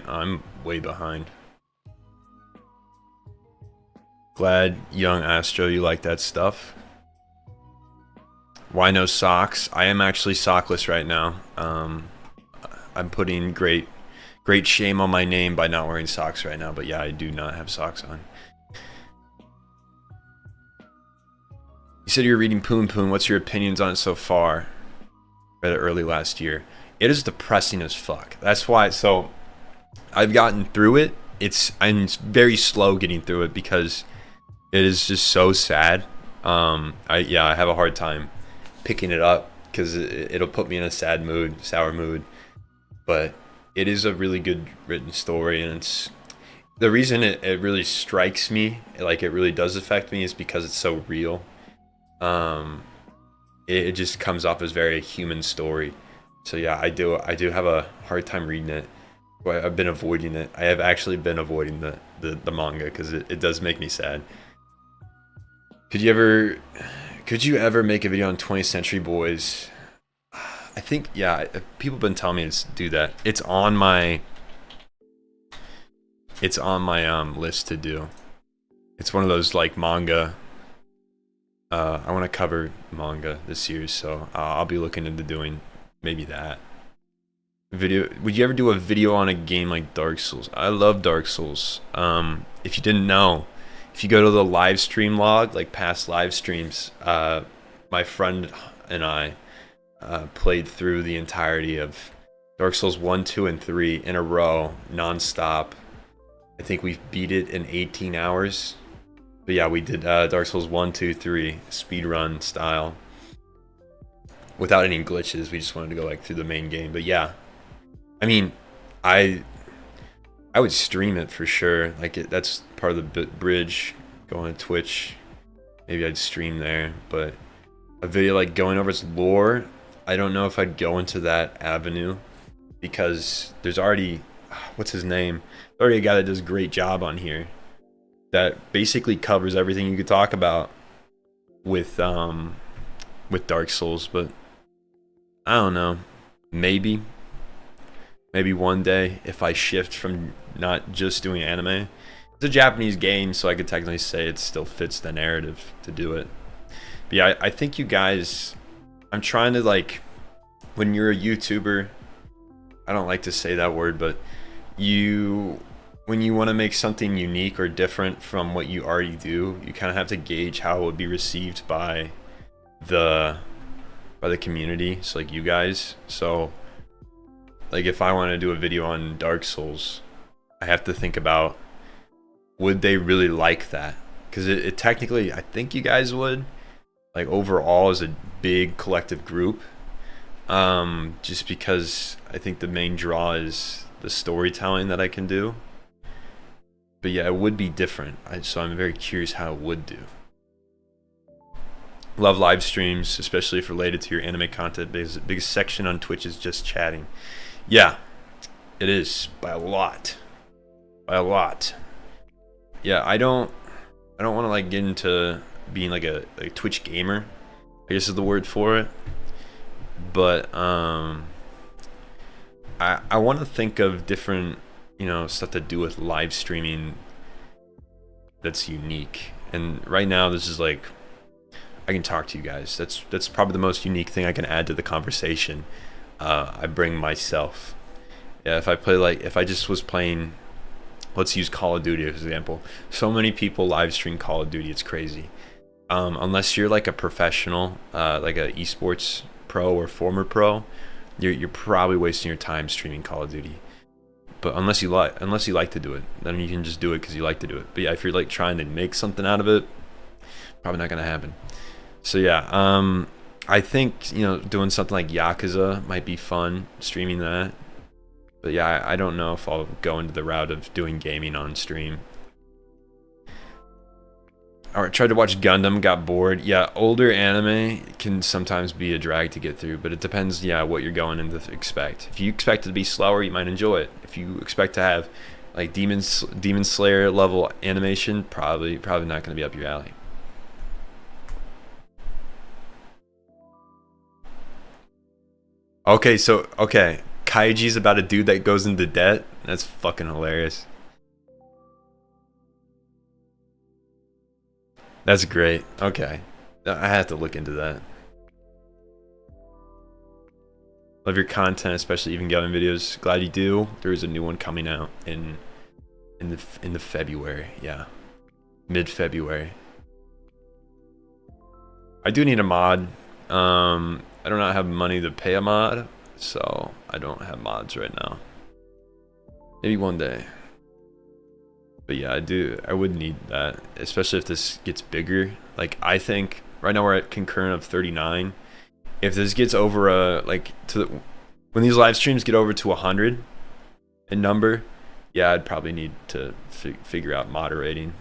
I'm way behind. Glad, young Astro, you like that stuff. Why no socks? I am actually sockless right now. I'm putting great shame on my name by not wearing socks right now, but yeah, I do not have socks on. You said you're reading Poon Poon. What's your opinions on it so far? Read it early last year. It is depressing as fuck. That's why. So I've gotten through it. I'm very slow getting through it because it is just so sad. I have a hard time picking it up because it'll put me in a sad mood, sour mood. But it is a really good written story, and it's the reason it really strikes me, like it really does affect me, is because it's so real. It just comes off as very human story. So yeah, I do have a hard time reading it. I've been avoiding it. I have actually been avoiding the manga because it does make me sad. Could you ever make a video on 20th Century Boys? I think, yeah, people have been telling me to do that. It's on my list to do. It's one of those like manga. I want to cover manga this year, so I'll be looking into doing maybe that. Video. Would you ever do a video on a game like Dark Souls? I love Dark Souls. If you didn't know, if you go to the live stream log, like past live streams, my friend and I played through the entirety of Dark Souls 1, 2, and 3 in a row, non-stop. I think we beat it in 18 hours. But yeah, we did Dark Souls 1, 2, 3 speedrun style without any glitches. We just wanted to go like through the main game. But yeah, I mean, I would stream it for sure. Like that's part of the bridge going to Twitch. Maybe I'd stream there. But a video like going over its lore, I don't know if I'd go into that avenue because there's already, what's his name? There's already a guy that does a great job on here that basically covers everything you could talk about with Dark Souls. But I don't know, maybe one day if I shift from not just doing anime. It's a Japanese game, so I could technically say it still fits the narrative to do it. But yeah, I think you guys, I'm trying to, like, when you're a YouTuber, I don't like to say that word, but when you want to make something unique or different from what you already do, you kind of have to gauge how it would be received by the community, so like you guys. So like if I want to do a video on Dark Souls, I have to think about, would they really like that? Because it technically, I think you guys would, like overall as a big collective group, just because I think the main draw is the storytelling that I can do. But yeah, it would be different. So I'm very curious how it would do. Love live streams, especially if related to your anime content, because the biggest section on Twitch is just chatting. Yeah, it is by a lot. Yeah, I don't want to like get into being like a Twitch gamer, I guess is the word for it. But I want to think of different, stuff to do with live streaming that's unique. And right now this is like, I can talk to you guys. That's probably the most unique thing I can add to the conversation. I bring myself. Yeah, if I just was playing, let's use Call of Duty as an example. So many people live stream Call of Duty, it's crazy. Unless you're like a professional, like a esports pro or former pro, you're probably wasting your time streaming Call of Duty. But unless you like to do it, then you can just do it because you like to do it. But yeah, if you're like trying to make something out of it, probably not gonna happen. So yeah, I think doing something like Yakuza might be fun, streaming that. But yeah, I don't know if I'll go into the route of doing gaming on stream. I tried to watch Gundam, got bored. Yeah, older anime can sometimes be a drag to get through, but it depends, yeah, what you're going in to expect. If you expect it to be slower, you might enjoy it. If you expect to have like Demon Slayer level animation, probably not going to be up your alley. Okay, so Kaiji's about a dude that goes into debt. That's fucking hilarious. That's great. Okay. I have to look into that. Love your content, especially even Gavin videos. Glad you do. There is a new one coming out in the February. Yeah. Mid-February. I do need a mod. I do not have money to pay a mod, so I don't have mods right now. Maybe one day. But yeah, I would need that, especially if this gets bigger. Like, I think right now we're at concurrent of 39. If this gets over when these live streams get over to 100 in number, yeah, I'd probably need to figure out moderating.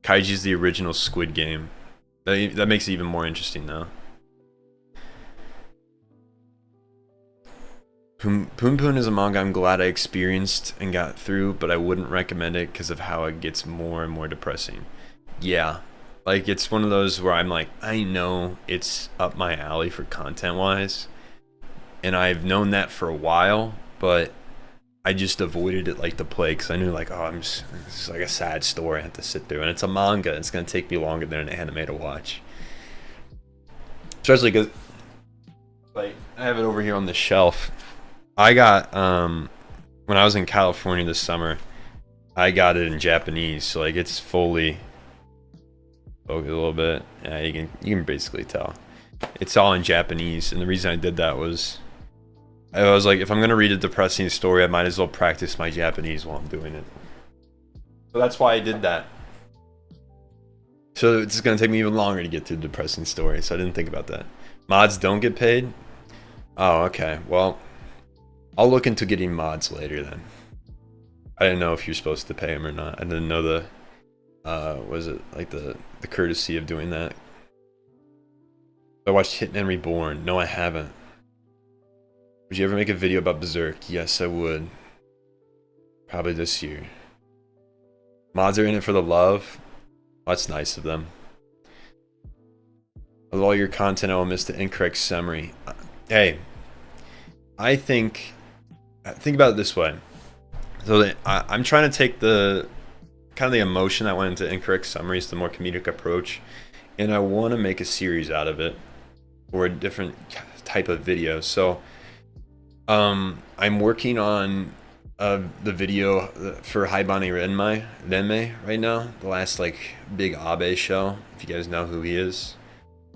Kaiji's the original Squid Game. That makes it even more interesting though. Poon Poon is a manga I'm glad I experienced and got through, but I wouldn't recommend it because of how it gets more and more depressing. Yeah, like it's one of those where I'm like, I know it's up my alley for content wise, and I've known that for a while, but I just avoided it like the plague because I knew like, oh, this is like a sad story I have to sit through, and it's a manga. It's gonna take me longer than an anime to watch, especially because like I have it over here on the shelf. I got when I was in California this summer, I got it in Japanese, so like it's fully focused a little bit. Yeah, you can basically tell it's all in Japanese, and the reason I did that was I was like, if I'm gonna read a depressing story, I might as well practice my Japanese while I'm doing it. So that's why I did that. So it's gonna take me even longer to get through the depressing story, so I didn't think about that. Mods don't get paid? Oh, okay. Well, I'll look into getting mods later then. I didn't know if you're supposed to pay them or not. I didn't know the was it like the courtesy of doing that. I watched Hitman Reborn. No, I haven't. Would you ever make a video about Berserk? Yes, I would. Probably this year. Mods are in it for the love. Oh, that's nice of them. With all your content, I will miss the incorrect summary. Hey, I think about it this way. So I'm trying to take the kind of the emotion that went into incorrect summaries, the more comedic approach, and I want to make a series out of it or a different type of video. So I'm working on the video for Haibane Renmei right now, the last like big Abe show, if you guys know who he is.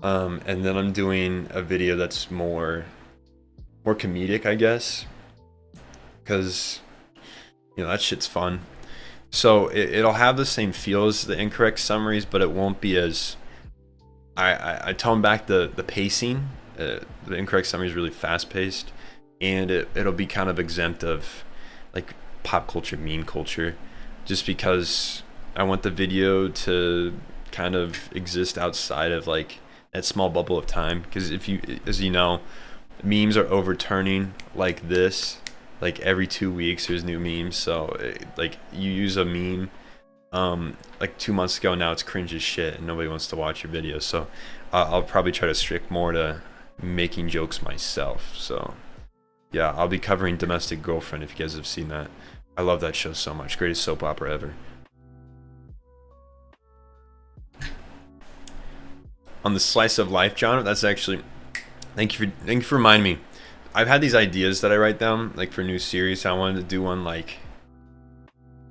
And then I'm doing a video that's more comedic, I guess, because you know that shit's fun. So it'll have the same feel as the incorrect summaries, but it won't be as I tone back the pacing. The incorrect summary is really fast paced, and it'll be kind of exempt of like pop culture, meme culture, just because I want the video to kind of exist outside of like that small bubble of time. Because as you know, memes are overturning like this. Like every 2 weeks there's new memes, so like you use a meme like 2 months ago, now it's cringe as shit and nobody wants to watch your videos. So I'll probably try to stick more to making jokes myself. So yeah, I'll be covering Domestic Girlfriend, if you guys have seen that. I love that show so much. Greatest soap opera ever. On the slice of life genre, that's actually thank you for reminding me. I've had these ideas that I write down, like for new series. I wanted to do one like,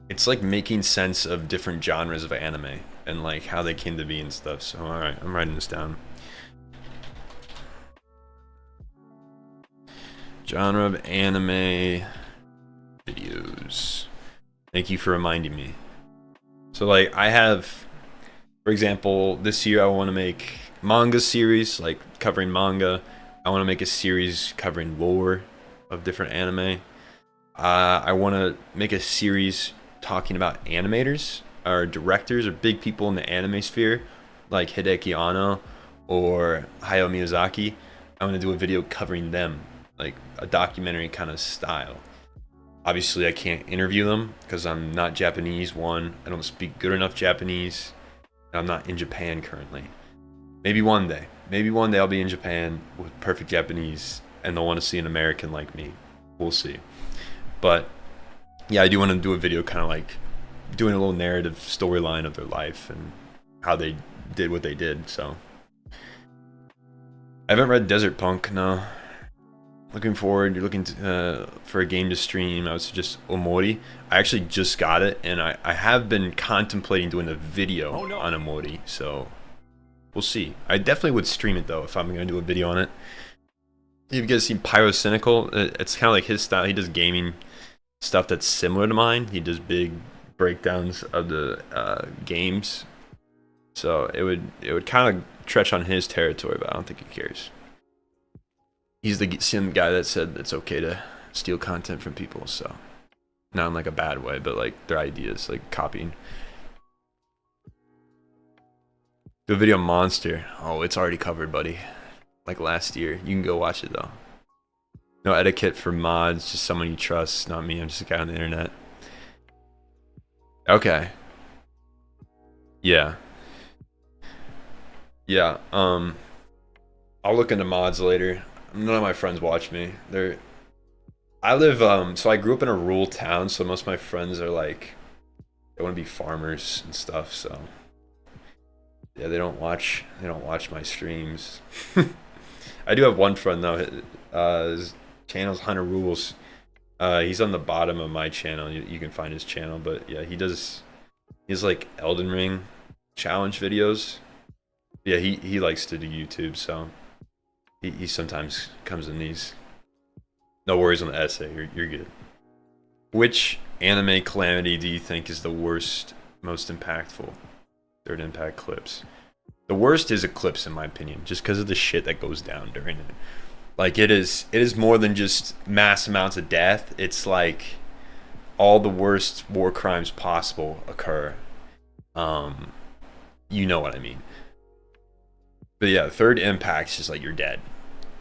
it's like making sense of different genres of anime and like how they came to be and stuff. So all right, I'm writing this down. Genre of anime videos. Thank you for reminding me. So like I have, for example, this year I want to make manga series, like covering manga. I want to make a series covering lore of different anime. I want to make a series talking about animators. are directors or big people in the anime sphere, like Hideki Anno or Hayao Miyazaki. I want to do a video covering them, like a documentary kind of style. Obviously, I can't interview them because I'm not Japanese. One, I don't speak good enough Japanese, and I'm not in Japan currently. Maybe one day I'll be in Japan with perfect Japanese, and they'll want to see an American like me. We'll see. But yeah, I do want to do a video kind of like doing a little narrative storyline of their life and how they did what they did. So I haven't read Desert Punk, no. Looking forward. You're looking for a game to stream. I would suggest Omori. I actually just got it, and I have been contemplating doing a video on Omori, so we'll see. I definitely would stream it though if I'm going to do a video on it. You guys seen Pyrocynical? It's kind of like his style. He does gaming stuff that's similar to mine. He does big breakdowns of the games, so it would kind of tread on his territory, but I don't think he cares. He's the same guy that said it's okay to steal content from people, so not in like a bad way, but like their ideas, like copying. Do a video on Monster. Oh, it's already covered, buddy. Like last year. You can go watch it though. No etiquette for mods, just someone you trust, not me. I'm just a guy on the internet. Okay. Yeah. Yeah, I'll look into mods later. None of my friends watch me. I live so I grew up in a rural town, so most of my friends are like, they want to be farmers and stuff, so yeah, they don't watch my streams. I do have one friend though. His channel's Hunter Rules. He's on the bottom of my channel. You can find his channel, but yeah, he's like Elden Ring challenge videos. Yeah, he likes to do YouTube, so he sometimes comes in these. No worries on the essay, you're good. Which anime calamity do you think is the worst, most impactful? Third impact clips. The worst is Eclipse in my opinion, just because of the shit that goes down during it. Like it is more than just mass amounts of death. It's like all the worst war crimes possible occur. You know what I mean. But yeah, third impact is just like you're dead.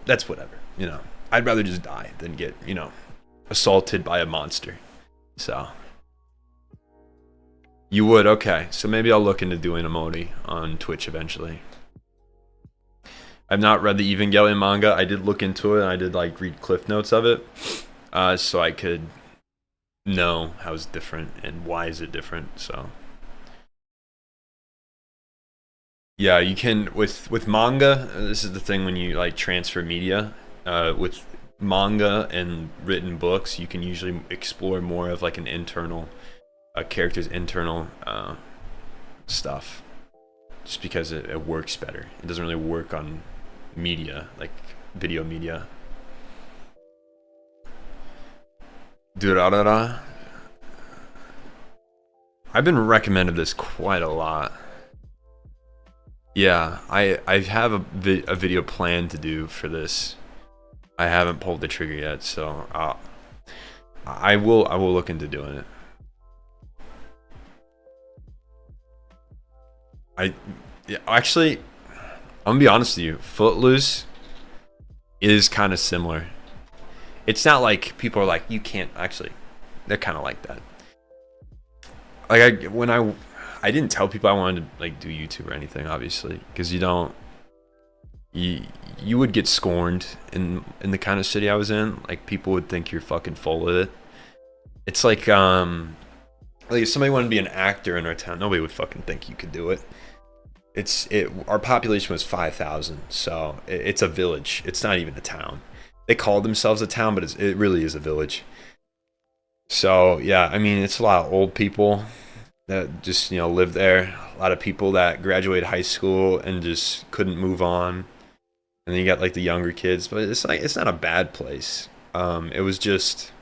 That's whatever, you know. I'd rather just die than get, you know, assaulted by a monster. So you would, okay. So maybe I'll look into doing emoji on Twitch eventually. I've not read the Evangelion manga. I did look into it and I did like read cliff notes of it. So I could know how it's different and why is it different, so. Yeah, you can with manga. This is the thing when you like transfer media. With manga and written books, you can usually explore more of like an internal, a character's internal stuff, just because it works better. It doesn't really work on media like video media. Durarara. I've been recommended this quite a lot. Yeah, I have a video planned to do for this. I haven't pulled the trigger yet, so I will look into doing it. Actually, I'm gonna be honest with you. Footloose is kind of similar. It's not like people are like you can't actually. They're kind of like that. Like I didn't tell people I wanted to like do YouTube or anything, obviously, because you would get scorned in the kind of city I was in. Like people would think you're fucking full of it. It's like if somebody wanted to be an actor in our town, nobody would fucking think you could do it. Our population was 5,000, so it's a village. It's not even a town. They call themselves a town, but it really is a village. So yeah, I mean it's a lot of old people that just, you know, live there. A lot of people that graduated high school and just couldn't move on. And then you got like the younger kids, but it's not a bad place. It was just,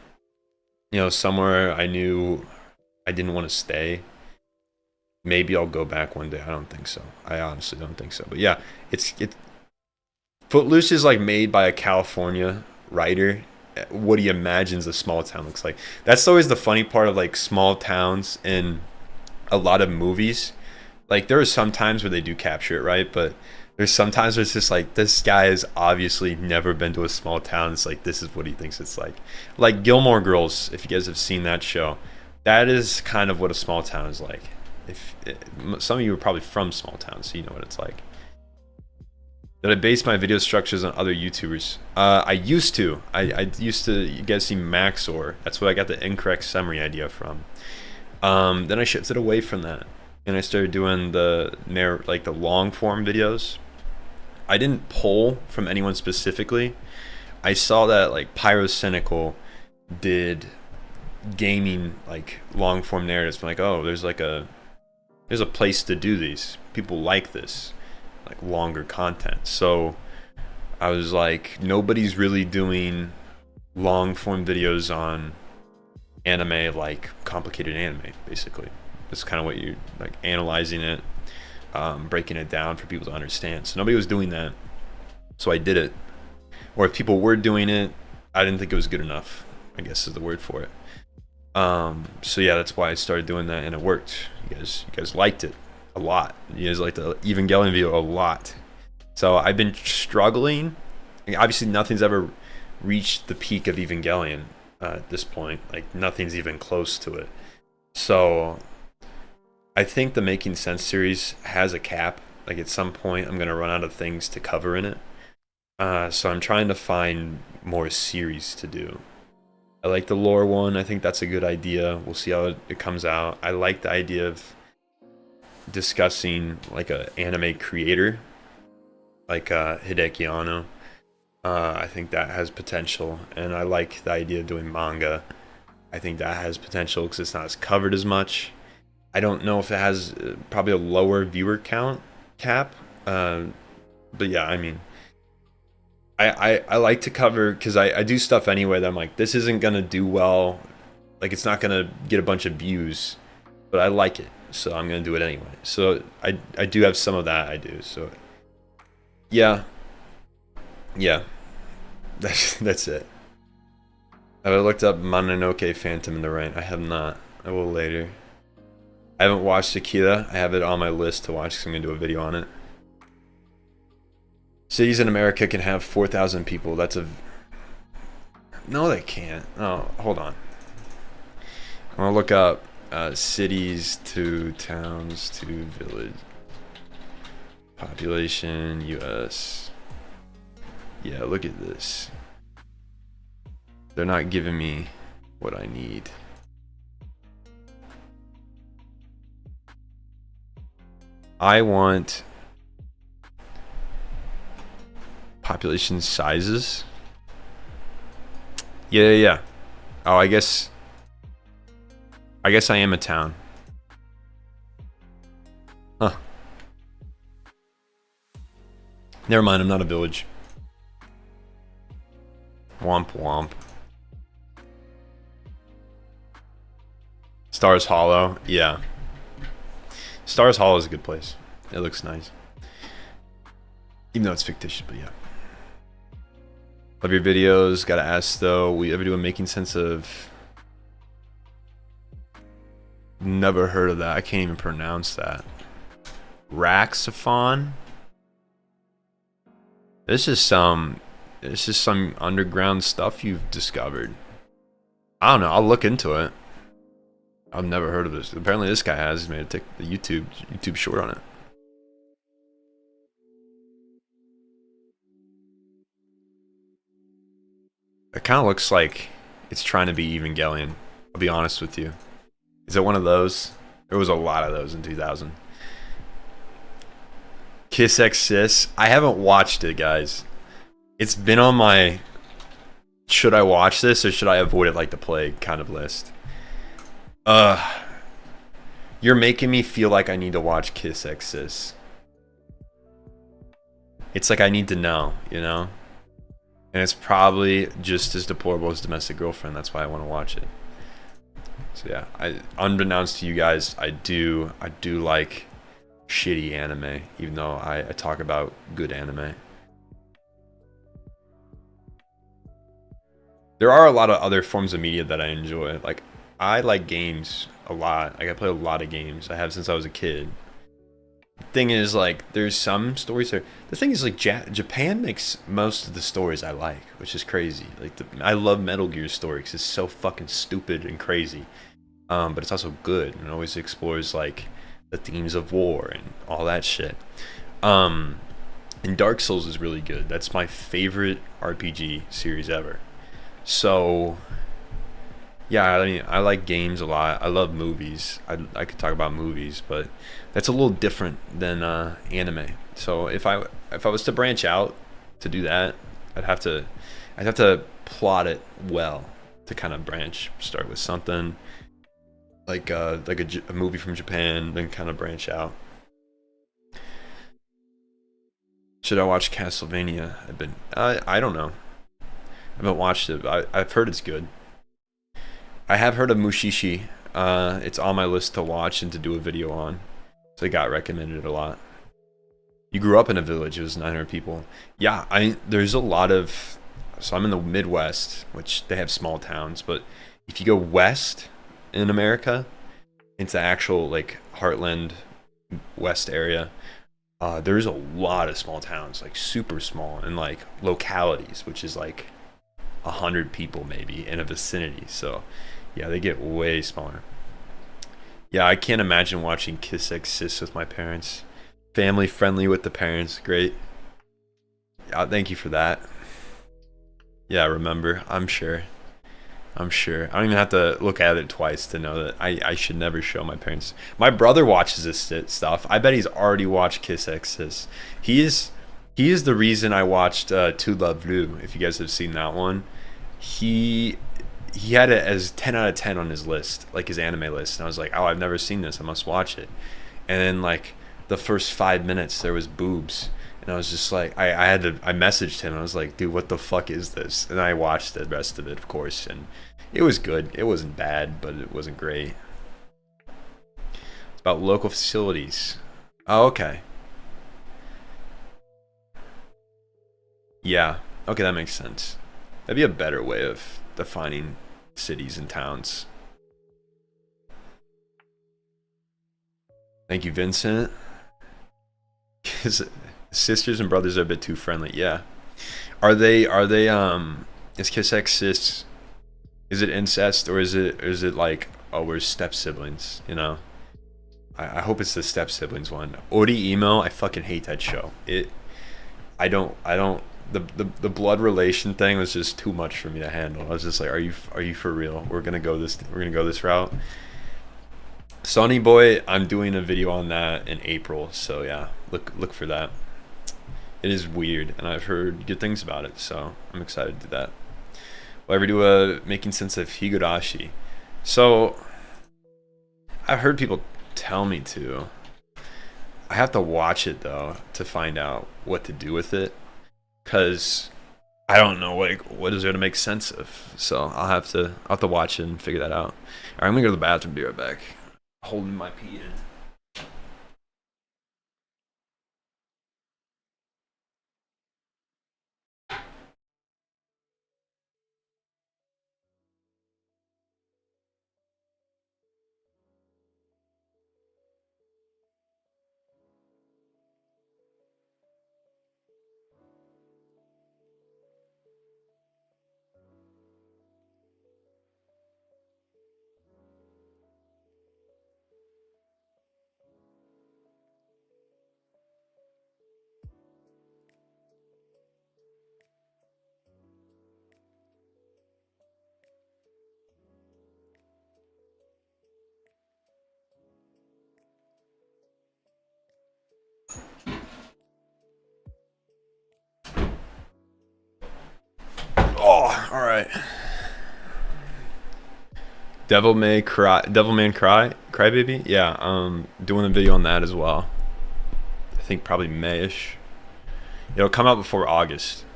you know, somewhere I knew I didn't want to stay. Maybe I'll go back one day. I don't think so. I honestly don't think so. But yeah, Footloose is like made by a California writer. What he imagines a small town looks like. That's always the funny part of like small towns in a lot of movies, like there are some times where they do capture it right, but there's sometimes where it's just like, this guy has obviously never been to a small town. It's like, this is what he thinks it's like Gilmore Girls. If you guys have seen that show, that is kind of what a small town is like. If some of you are probably from small towns, so you know what it's like. Did I base my video structures on other YouTubers? I used to. I used to. You guys see Maxor? That's what I got the incorrect summary idea from. Then I shifted away from that, and I started doing the long form videos. I didn't pull from anyone specifically. I saw that like Pyrocynical did gaming like long form narratives. I'm like, oh, there's a place to do these. People like this, like longer content. So I was like, nobody's really doing long form videos on anime, like complicated anime, basically. That's kind of what you're like, analyzing it, breaking it down for people to understand. So nobody was doing that, so I did it. Or if people were doing it, I didn't think it was good enough, I guess is the word for it. So yeah, that's why I started doing that, and it worked. You guys liked it a lot. You guys liked the Evangelion video a lot. So I've been struggling. Obviously nothing's ever reached the peak of Evangelion at this point. Like nothing's even close to it. So I think the Making Sense series has a cap. Like at some point I'm gonna run out of things to cover in it. So I'm trying to find more series to do. I like the lore one. I think that's a good idea. We'll see how it comes out. I like the idea of discussing like an anime creator, like Hideki Anno. I think that has potential, and I like the idea of doing manga. I think that has potential because it's not as covered as much. I don't know if it has probably a lower viewer count cap, but yeah, I mean, I like to cover, because I do stuff anyway that I'm like, this isn't gonna do well, like it's not gonna get a bunch of views, but I like it, so I'm gonna do it anyway. So I do have some of that I do. So yeah, that's it. Have I looked up Mononoke Phantom in the Rain? I have not. I will later. I haven't watched Akira. I have it on my list to watch because I'm gonna do a video on it. Cities in America can have 4,000 people. That's a... No, they can't. Oh, hold on. I'm gonna look up cities to towns to village. Population, US. Yeah, look at this. They're not giving me what I need. I want population sizes. Yeah. Oh, I guess I am a town. Huh. Never mind, I'm not a village. Womp womp. Stars Hollow, yeah. Stars Hollow is a good place. It looks nice. Even though it's fictitious, but yeah. Love your videos. Gotta ask though, we ever do a Making Sense of... Never heard of that. I can't even pronounce that. Raxophon? This is some underground stuff you've discovered. I don't know, I'll look into it. I've never heard of this. Apparently this guy has. He's made a the YouTube short on it. It kind of looks like it's trying to be Evangelion. I'll be honest with you. Is it one of those? There was a lot of those in 2000. Kiss X Sis. I haven't watched it, guys. It's been on my should I watch this or should I avoid it like the plague kind of list. You're making me feel like I need to watch Kiss X Sis. It's like I need to know, you know? And it's probably just as deplorable as Domestic Girlfriend. That's why I want to watch it. So yeah, unbeknownst to you guys, I do like shitty anime, even though I talk about good anime. There are a lot of other forms of media that I enjoy. Like, I like games. a lot. Like I play a lot of games. I have since I was a kid. Thing is, like, there's some stories there. The thing is, like, Japan makes most of the stories I like, which is crazy. Like, I love Metal Gear story because it's so fucking stupid and crazy. But it's also good and always explores like the themes of war and all that shit. And Dark Souls is really good. That's my favorite RPG series ever. So yeah, I mean, I like games a lot. I love movies. I could talk about movies, but that's a little different than anime. So if I was to branch out to do that, I'd have to plot it well to kind of branch. Start with something like a movie from Japan, then kind of branch out. Should I watch Castlevania? I don't know. I haven't watched it. I've heard it's good. I have heard of Mushishi. It's on my list to watch and to do a video on. So it got recommended a lot. You grew up in a village. It was 900 people. Yeah, there's a lot of. So I'm in the Midwest, which they have small towns. But if you go west in America, into actual like Heartland West area, there's a lot of small towns, like super small, and like localities, which is like 100 people maybe in a vicinity. So yeah, they get way smaller. Yeah, I can't imagine watching Kiss X Sis with my parents. Family friendly with the parents, great. Yeah, thank you for that. Yeah, remember, I'm sure. I don't even have to look at it twice to know that I should never show my parents. My brother watches this stuff. I bet he's already watched Kiss X Sis. He is the reason I watched To Love Blue. If you guys have seen that one, he had it as 10 out of 10 on his list, like his anime list. And I was like, oh, I've never seen this. I must watch it. And then like the first 5 minutes, there was boobs. And I was just like, I messaged him. I was like, dude, what the fuck is this? And I watched the rest of it, of course. And it was good. It wasn't bad, but it wasn't great. It's about local facilities. Oh, okay. Yeah. Okay, that makes sense. That'd be a better way of defining cities and towns. Thank you, Vincent. His sisters and brothers are a bit too friendly. Yeah. Are they is Kiss X Sis, is it incest, or is it like, oh, we're step siblings, you know? I hope it's the step siblings one. Ori Emo, I fucking hate that show. I don't the blood relation thing was just too much for me to handle. I was just like, are you for real? We're gonna go this route. Sonny Boy, I'm doing a video on that in April, so yeah, look for that. It is weird, and I've heard good things about it, so I'm excited to do that. Will I ever do a making sense of Higurashi? So I've heard people tell me to. I have to watch it though to find out what to do with it, cause I don't know like what is there to make sense of. So I'll have to watch it and figure that out. All right, I'm gonna go to the bathroom. Be right back. Holding my pee in. Oh, all right. Devilman Crybaby. Yeah, doing a video on that as well. I think probably Mayish. It'll come out before August.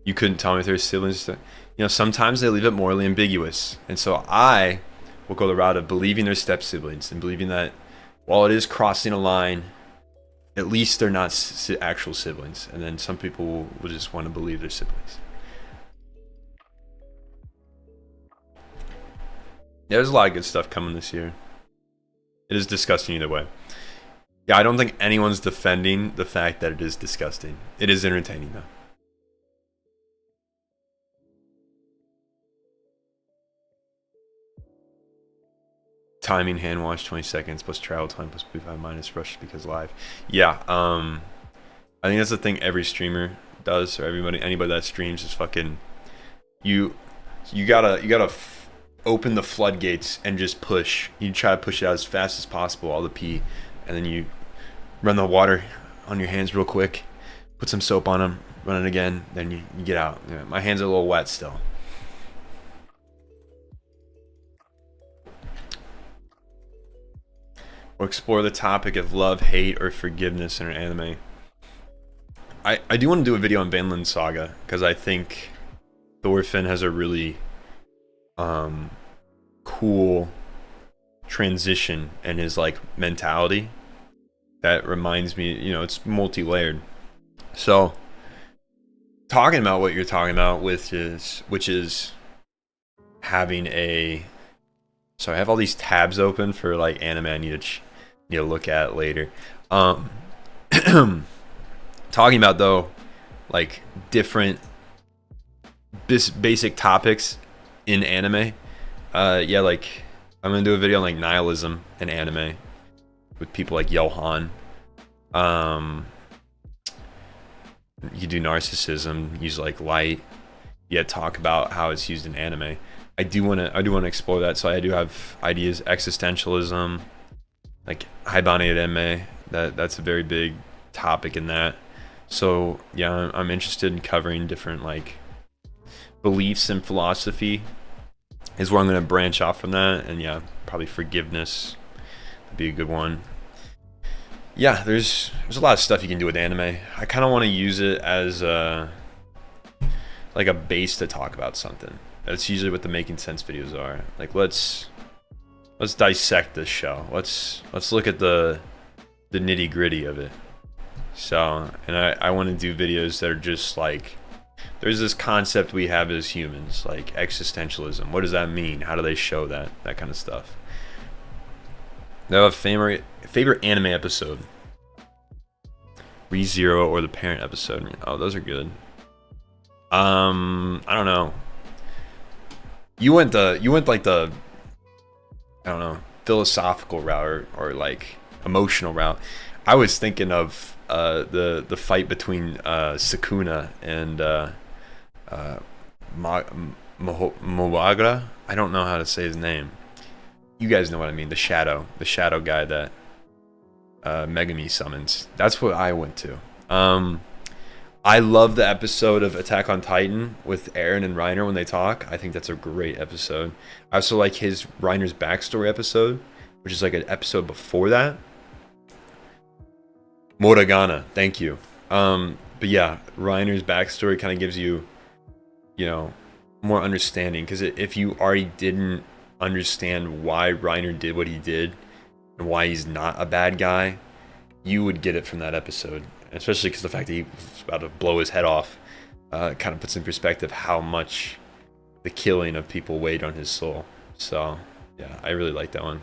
You couldn't tell me if there's siblings. You know, sometimes they leave it morally ambiguous, and so I will go the route of believing they're step siblings and believing that while it is crossing a line, at least they're not actual siblings. And then some people will just want to believe they're siblings. Yeah, there's a lot of good stuff coming this year. It is disgusting either way. Yeah, I don't think anyone's defending the fact that it is disgusting. It is entertaining though. Timing, hand wash, 20 seconds plus travel time plus 5 minus rush because live. Yeah, I think that's the thing every streamer does, or anybody that streams is fucking you gotta open the floodgates and just push. You try to push it out as fast as possible, all the pee, and then you run the water on your hands real quick, put some soap on them, run it again, then you get out. Yeah, my hands are a little wet still. Or explore the topic of love, hate, or forgiveness in an anime. I do want to do a video on Vinland Saga because I think Thorfinn has a really cool transition in his like mentality that reminds me, you know, it's multi-layered. So talking about what you're talking about which is having a, so I have all these tabs open for like anime I need to look at later. Talking about though like different basic topics in anime. Yeah, like I'm gonna do a video on like nihilism in anime with people like Johan. You do narcissism, use like light. Yeah, talk about how it's used in anime. I do want to explore that. So I do have ideas, existentialism, like Haibane Renmei. That's a very big topic in that. So yeah, I'm interested in covering different like beliefs and philosophy is where I'm going to branch off from that. And yeah, probably forgiveness would be a good one. Yeah, there's a lot of stuff you can do with anime. I kind of want to use it as like a base to talk about something. That's usually what the making sense videos are. Like let's dissect this show. Let's look at the nitty gritty of it. So, and I want to do videos that are just like, there's this concept we have as humans, like existentialism. What does that mean? How do they show that? That kind of stuff. They have a favorite anime episode. ReZero or the Parent episode. Oh, those are good. I don't know. You went like the, I don't know, philosophical route or like emotional route. I was thinking of the fight between Sukuna and Moagra. I don't know how to say his name. You guys know what I mean. The shadow guy that Megami summons. That's what I went to. I love the episode of Attack on Titan with Eren and Reiner when they talk. I think that's a great episode. I also like Reiner's backstory episode, which is like an episode before that. Moragana, thank you. But yeah, Reiner's backstory kind of gives you, you know, more understanding, because if you already didn't understand why Reiner did what he did and why he's not a bad guy, you would get it from that episode. Especially because the fact that he was about to blow his head off kind of puts in perspective how much the killing of people weighed on his soul. So yeah, I really like that one.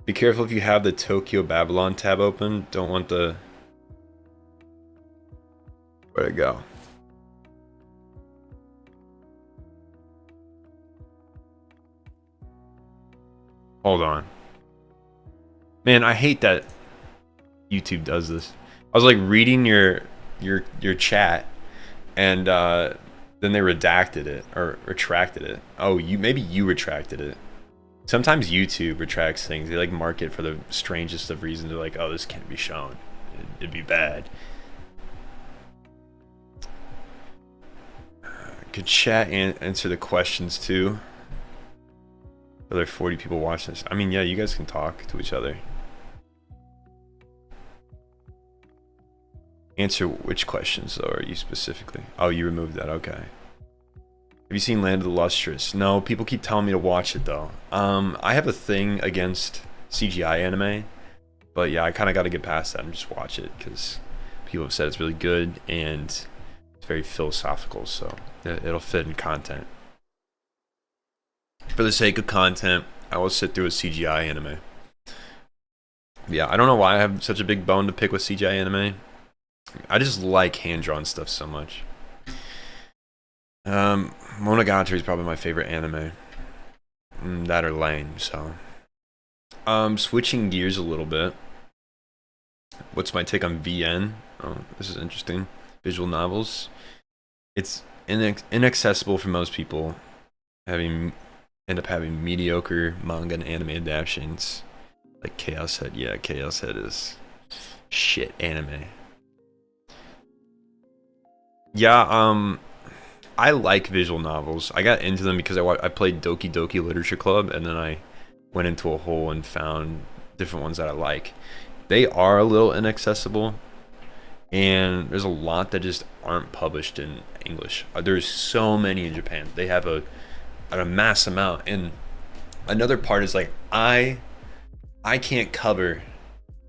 Be careful if you have the Tokyo Babylon tab open. Don't want the... Where'd it go? Hold on. Man, I hate that YouTube does this. I was like reading your chat, and then they redacted it or retracted it. Oh, maybe you retracted it. Sometimes YouTube retracts things. They like mark it for the strangest of reasons. They're like, oh, this can't be shown. It'd be bad. Could chat and answer the questions too? Are there 40 people watching this? I mean, yeah, you guys can talk to each other. Answer which questions, though, are you specifically? Oh, you removed that, okay. Have you seen Land of the Lustrous? No, people keep telling me to watch it, though. I have a thing against CGI anime, but yeah, I kind of got to get past that and just watch it, because people have said it's really good and it's very philosophical, so it'll fit in content. For the sake of content, I will sit through a CGI anime. Yeah, I don't know why I have such a big bone to pick with CGI anime. I just like hand-drawn stuff so much. Monogatari is probably my favorite anime. That or lame, so. Switching gears a little bit. What's my take on VN? Oh, this is interesting. Visual novels. It's inaccessible for most people. End up having mediocre manga and anime adaptations. Like Chaos Head. Yeah, Chaos Head is shit anime. Yeah, I like visual novels. I got into them because I played Doki Doki Literature Club, and then I went into a hole and found different ones that I like. They are a little inaccessible, and there's a lot that just aren't published in English. There's so many in Japan. They have a mass amount, and another part is like I can't cover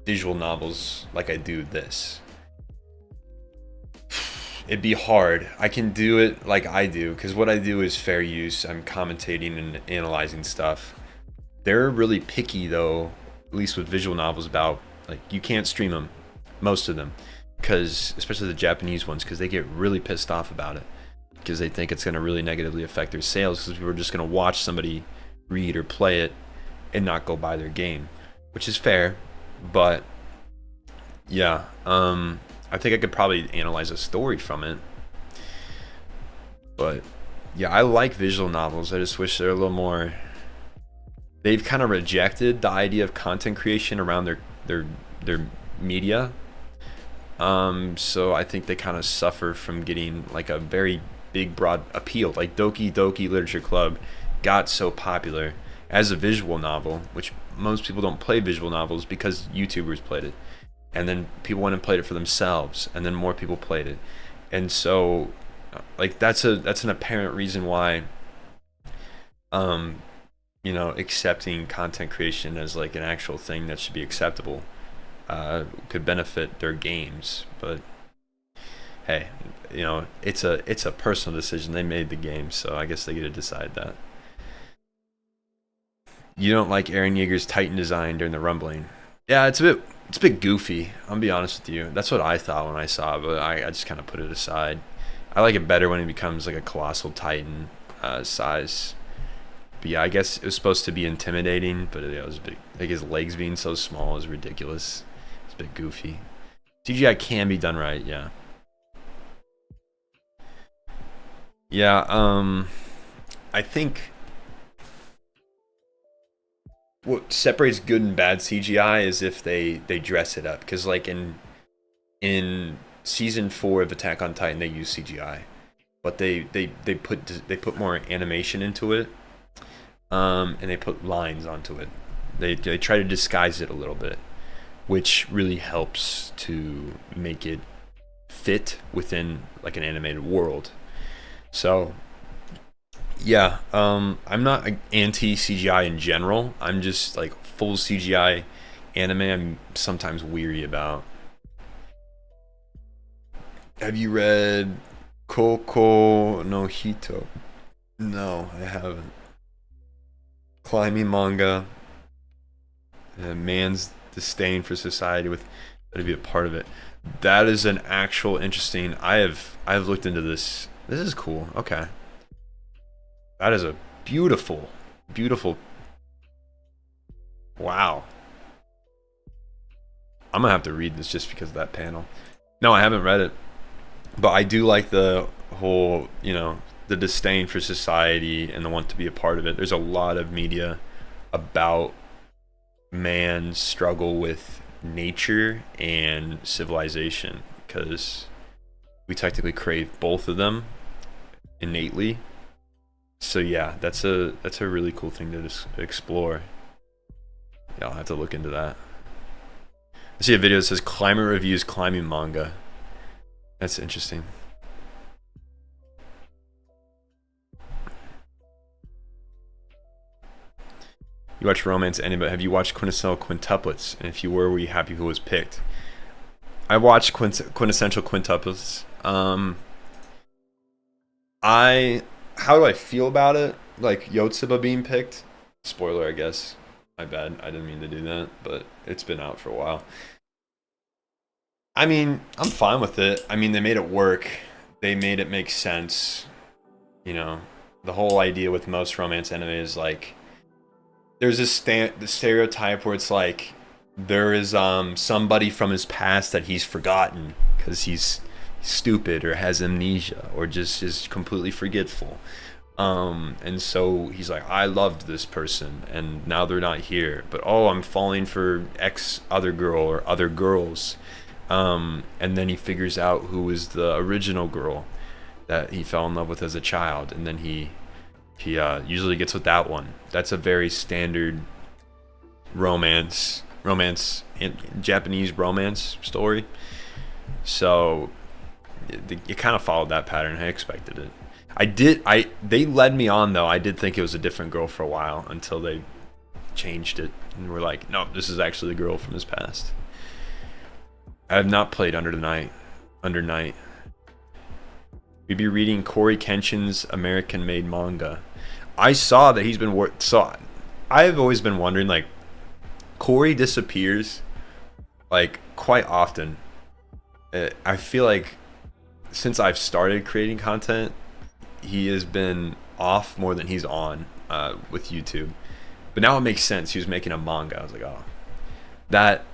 visual novels like I do this. It'd be hard. I can do it like I do, because what I do is fair use. I'm commentating and analyzing stuff. They're really picky though, at least with visual novels, about like you can't stream them, most of them, because especially the Japanese ones, because they get really pissed off about it, because they think it's going to really negatively affect their sales, because people are just going to watch somebody read or play it and not go buy their game, which is fair. But yeah, I think I could probably analyze a story from it. But yeah, I like visual novels. I just wish they're a little more. They've kind of rejected the idea of content creation around their media. So I think they kind of suffer from getting like a very big broad appeal. Like Doki Doki Literature Club got so popular as a visual novel, which most people don't play visual novels because YouTubers played it. And then people went and played it for themselves, and then more people played it. And so like that's an apparent reason why accepting content creation as like an actual thing that should be acceptable could benefit their games. But hey, it's a personal decision. They made the game, so I guess they get to decide that. You don't like Eren Yeager's Titan design during the rumbling. Yeah, it's a bit goofy. I'll be honest with you. That's what I thought when I saw it, but I just kind of put it aside. I like it better when he becomes like a colossal Titan size. But yeah, I guess it was supposed to be intimidating, but it was big. Like his legs being so small is ridiculous. It's a bit goofy. CGI can be done right, yeah. Yeah, I think what separates good and bad CGI is if they dress it up. Because like in season 4 of Attack on Titan, they use CGI, but they put more animation into it, and they put lines onto it. They try to disguise it a little bit, which really helps to make it fit within like an animated world. So yeah, I'm not anti CGI in general. I'm just like full CGI anime I'm sometimes weary about. Have you read Koko no Hito? No, I haven't. Climbing manga. Man's disdain for society with to be a part of it. That is an actual interesting. I've looked into this. This is cool. Okay. That is a beautiful, beautiful. Wow. I'm gonna have to read this just because of that panel. No, I haven't read it, but I do like the whole, the disdain for society and the want to be a part of it. There's a lot of media about man's struggle with nature and civilization, because we technically crave both of them innately. So yeah, that's a really cool thing to just explore. Yeah, I'll have to look into that. I see a video that says Climate Reviews Climbing Manga. That's interesting. You watch romance anime, but have you watched Quintessential Quintuplets? And if you were you happy who was picked? I watched Quintessential Quintuples. I How do I feel about it? Like Yotsuba being picked. Spoiler, I guess. My bad. I didn't mean to do that, but it's been out for a while. I mean, I'm fine with it. I mean, they made it work. They made it make sense. You know, the whole idea with most romance anime is like there's the stereotype where it's like there is somebody from his past that he's forgotten because he's stupid or has amnesia or just is completely forgetful. And so he's like, I loved this person and now they're not here, but oh, I'm falling for X other girl or other girls. And then he figures out who was the original girl that he fell in love with as a child, and then he usually gets with that one. That's a very standard romance in Japanese romance story. So it kind of followed that pattern. I expected it. They led me on though. I did think it was a different girl for a while until they changed it and were like, no, this is actually the girl from his past. I have not played Under Night. We'd be reading Corey Kenshin's American-made manga. I saw that he's been I've always been wondering, like, Corey disappears like quite often. I feel like since I've started creating content, he has been off more than he's on with YouTube. But now it makes sense. He was making a manga. I was like, oh, that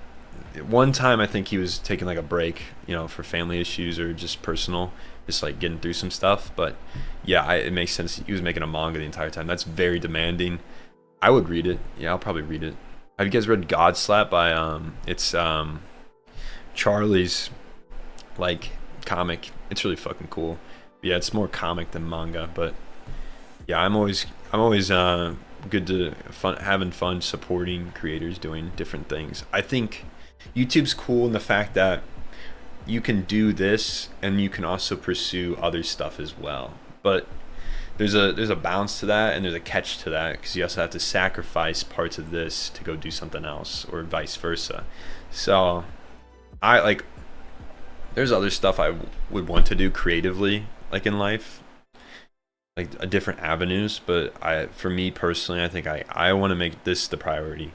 one time I think he was taking like a break, you know, for family issues or just personal, just like getting through some stuff. But yeah, it makes sense. He was making a manga the entire time. That's very demanding. I would read it. Yeah, I'll probably read it. Have you guys read God Slap by it's Charlie's like comic? It's really fucking cool. Yeah, it's more comic than manga, but yeah, I'm always good to having fun supporting creators doing different things. I think YouTube's cool in the fact that you can do this and you can also pursue other stuff as well. But there's a balance to that and there's a catch to that, because you also have to sacrifice parts of this to go do something else, or vice versa. So there's other stuff I would want to do creatively, like in life, like different avenues. But for me personally, I think I want to make this the priority.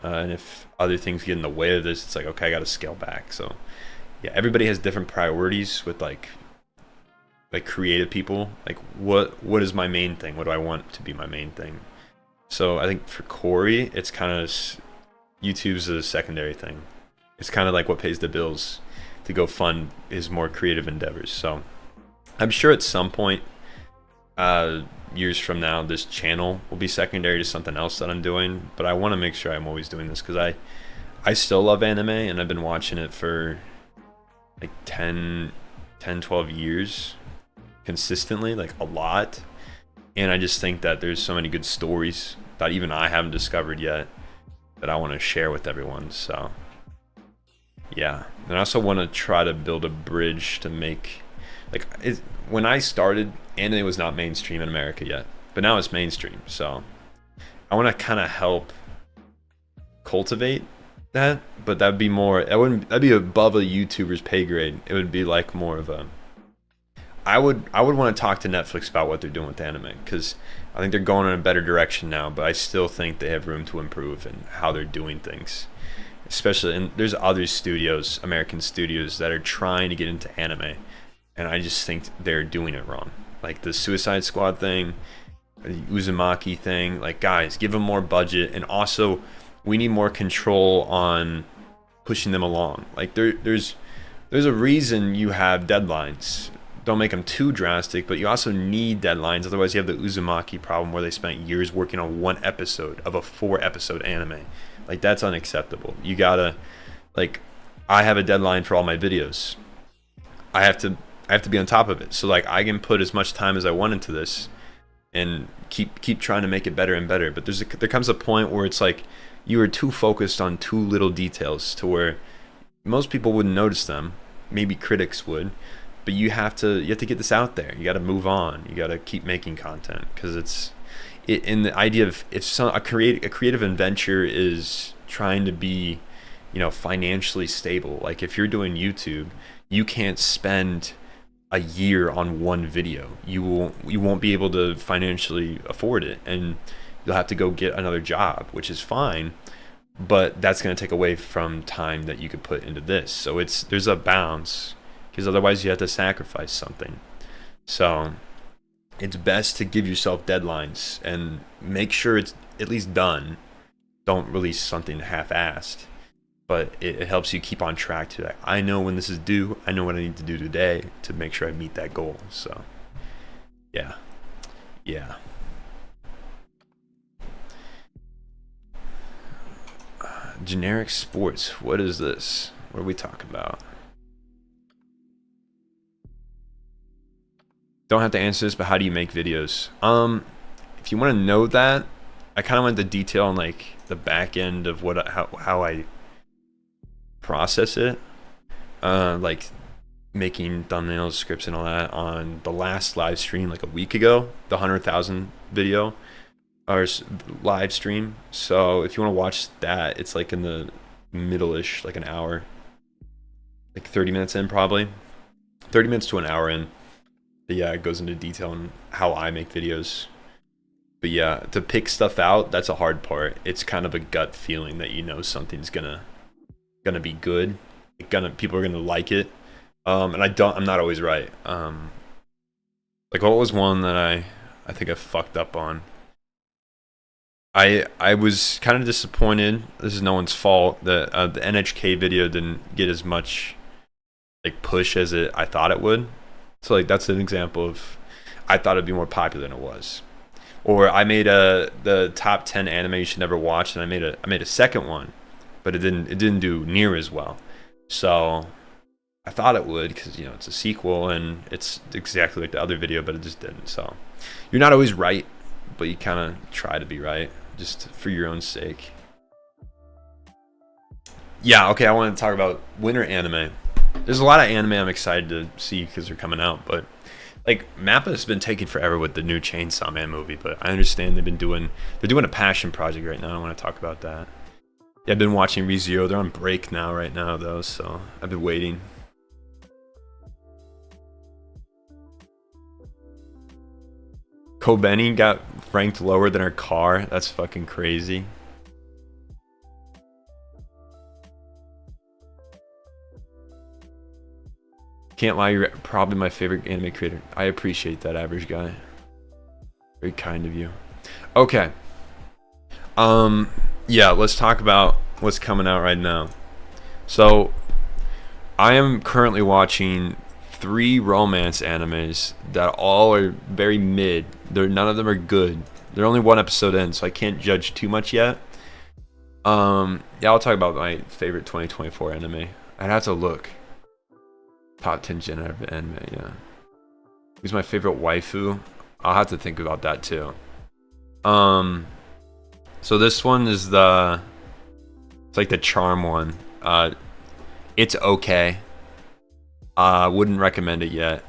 And if other things get in the way of this, it's like, okay, I got to scale back. So yeah, everybody has different priorities with like creative people. Like what is my main thing? What do I want to be my main thing? So I think for Corey, it's kind of YouTube's a secondary thing. It's kind of like what pays the bills to go fund his more creative endeavors. So I'm sure at some point, years from now, this channel will be secondary to something else that I'm doing. But I want to make sure I'm always doing this, because I still love anime and I've been watching it for like 12 years consistently, like a lot. And I just think that there's so many good stories that even I haven't discovered yet that I want to share with everyone. So yeah, and I also want to try to build a bridge to make, like, when I started, anime was not mainstream in America yet, but now it's mainstream. So I want to kind of help cultivate that, but that'd be above a YouTuber's pay grade. It would be like more of a, I would want to talk to Netflix about what they're doing with anime, because I think they're going in a better direction now, but I still think they have room to improve in how they're doing things. Especially, and there's other studios, American studios, that are trying to get into anime, and I just think they're doing it wrong. Like the Suicide Squad thing, the Uzumaki thing. Like, guys, give them more budget, and also we need more control on pushing them along. Like there's a reason you have deadlines. Don't make them too drastic, but you also need deadlines. Otherwise, you have the Uzumaki problem where they spent years working on one episode of a 4-episode anime. Like, that's unacceptable. You gotta, like, I have a deadline for all my videos. I have to be on top of it. So like, I can put as much time as I want into this and keep trying to make it better and better. But there comes a point where it's like you are too focused on too little details to where most people wouldn't notice them. Maybe critics would. But you have to get this out there. You got to move on. You got to keep making content, because in the idea of a creative adventure is trying to be you know, financially stable. Like if you're doing YouTube, you can't spend a year on one video. You won't be able to financially afford it, and you'll have to go get another job, which is fine, but that's going to take away from time that you could put into this. So there's a balance, because otherwise you have to sacrifice something. So it's best to give yourself deadlines and make sure it's at least done. Don't release something half-assed, but it helps you keep on track to that. I know when this is due. I know what I need to do today to make sure I meet that goal. So yeah. Generic sports. What is this? What are we talking about? Don't have to answer this, but how do you make videos? If you want to know that, I kind of went into detail on like the back end of how I process it, like making thumbnails, scripts, and all that on the last live stream like a week ago, the 100,000 video or live stream. So if you want to watch that, it's like in the middle-ish, like an hour, like 30 minutes in, probably 30 minutes to an hour in. But yeah, it goes into detail on how I make videos. But yeah, to pick stuff out, that's a hard part. It's kind of a gut feeling that you know something's gonna be good. People are gonna like it. And I'm not always right. Like what was one that I think I fucked up on? I was kind of disappointed. This is no one's fault that the NHK video didn't get as much like push as I thought it would. So like that's an example of, I thought it'd be more popular than it was. Or I made the top 10 anime you should never watch, and I made a second one, but it didn't do near as well. So I thought it would, because you know it's a sequel and it's exactly like the other video, but it just didn't. So you're not always right, but you kind of try to be right just for your own sake. Yeah, okay, I want to talk about winter anime. There's a lot of anime I'm excited to see because they're coming out, but like Mappa's been taking forever with the new Chainsaw Man movie, but I understand they're doing a passion project right now. I want to talk about that. Yeah, I've been watching ReZero. They're on break right now though, so I've been waiting. Kobeni got ranked lower than her car. That's fucking crazy. Can't lie, you're probably my favorite anime creator. I appreciate that, average guy. Very kind of you. Okay. Yeah, let's talk about what's coming out right now. So, I am currently watching 3 romance animes that all are very mid. None of them are good. They're only 1 episode in, so I can't judge too much yet. Yeah, I'll talk about my favorite 2024 anime. I'd have to look. Top 10 genre anime, yeah. Who's my favorite waifu? I'll have to think about that too. So this one is it's like the charm one. It's okay. Wouldn't recommend it yet.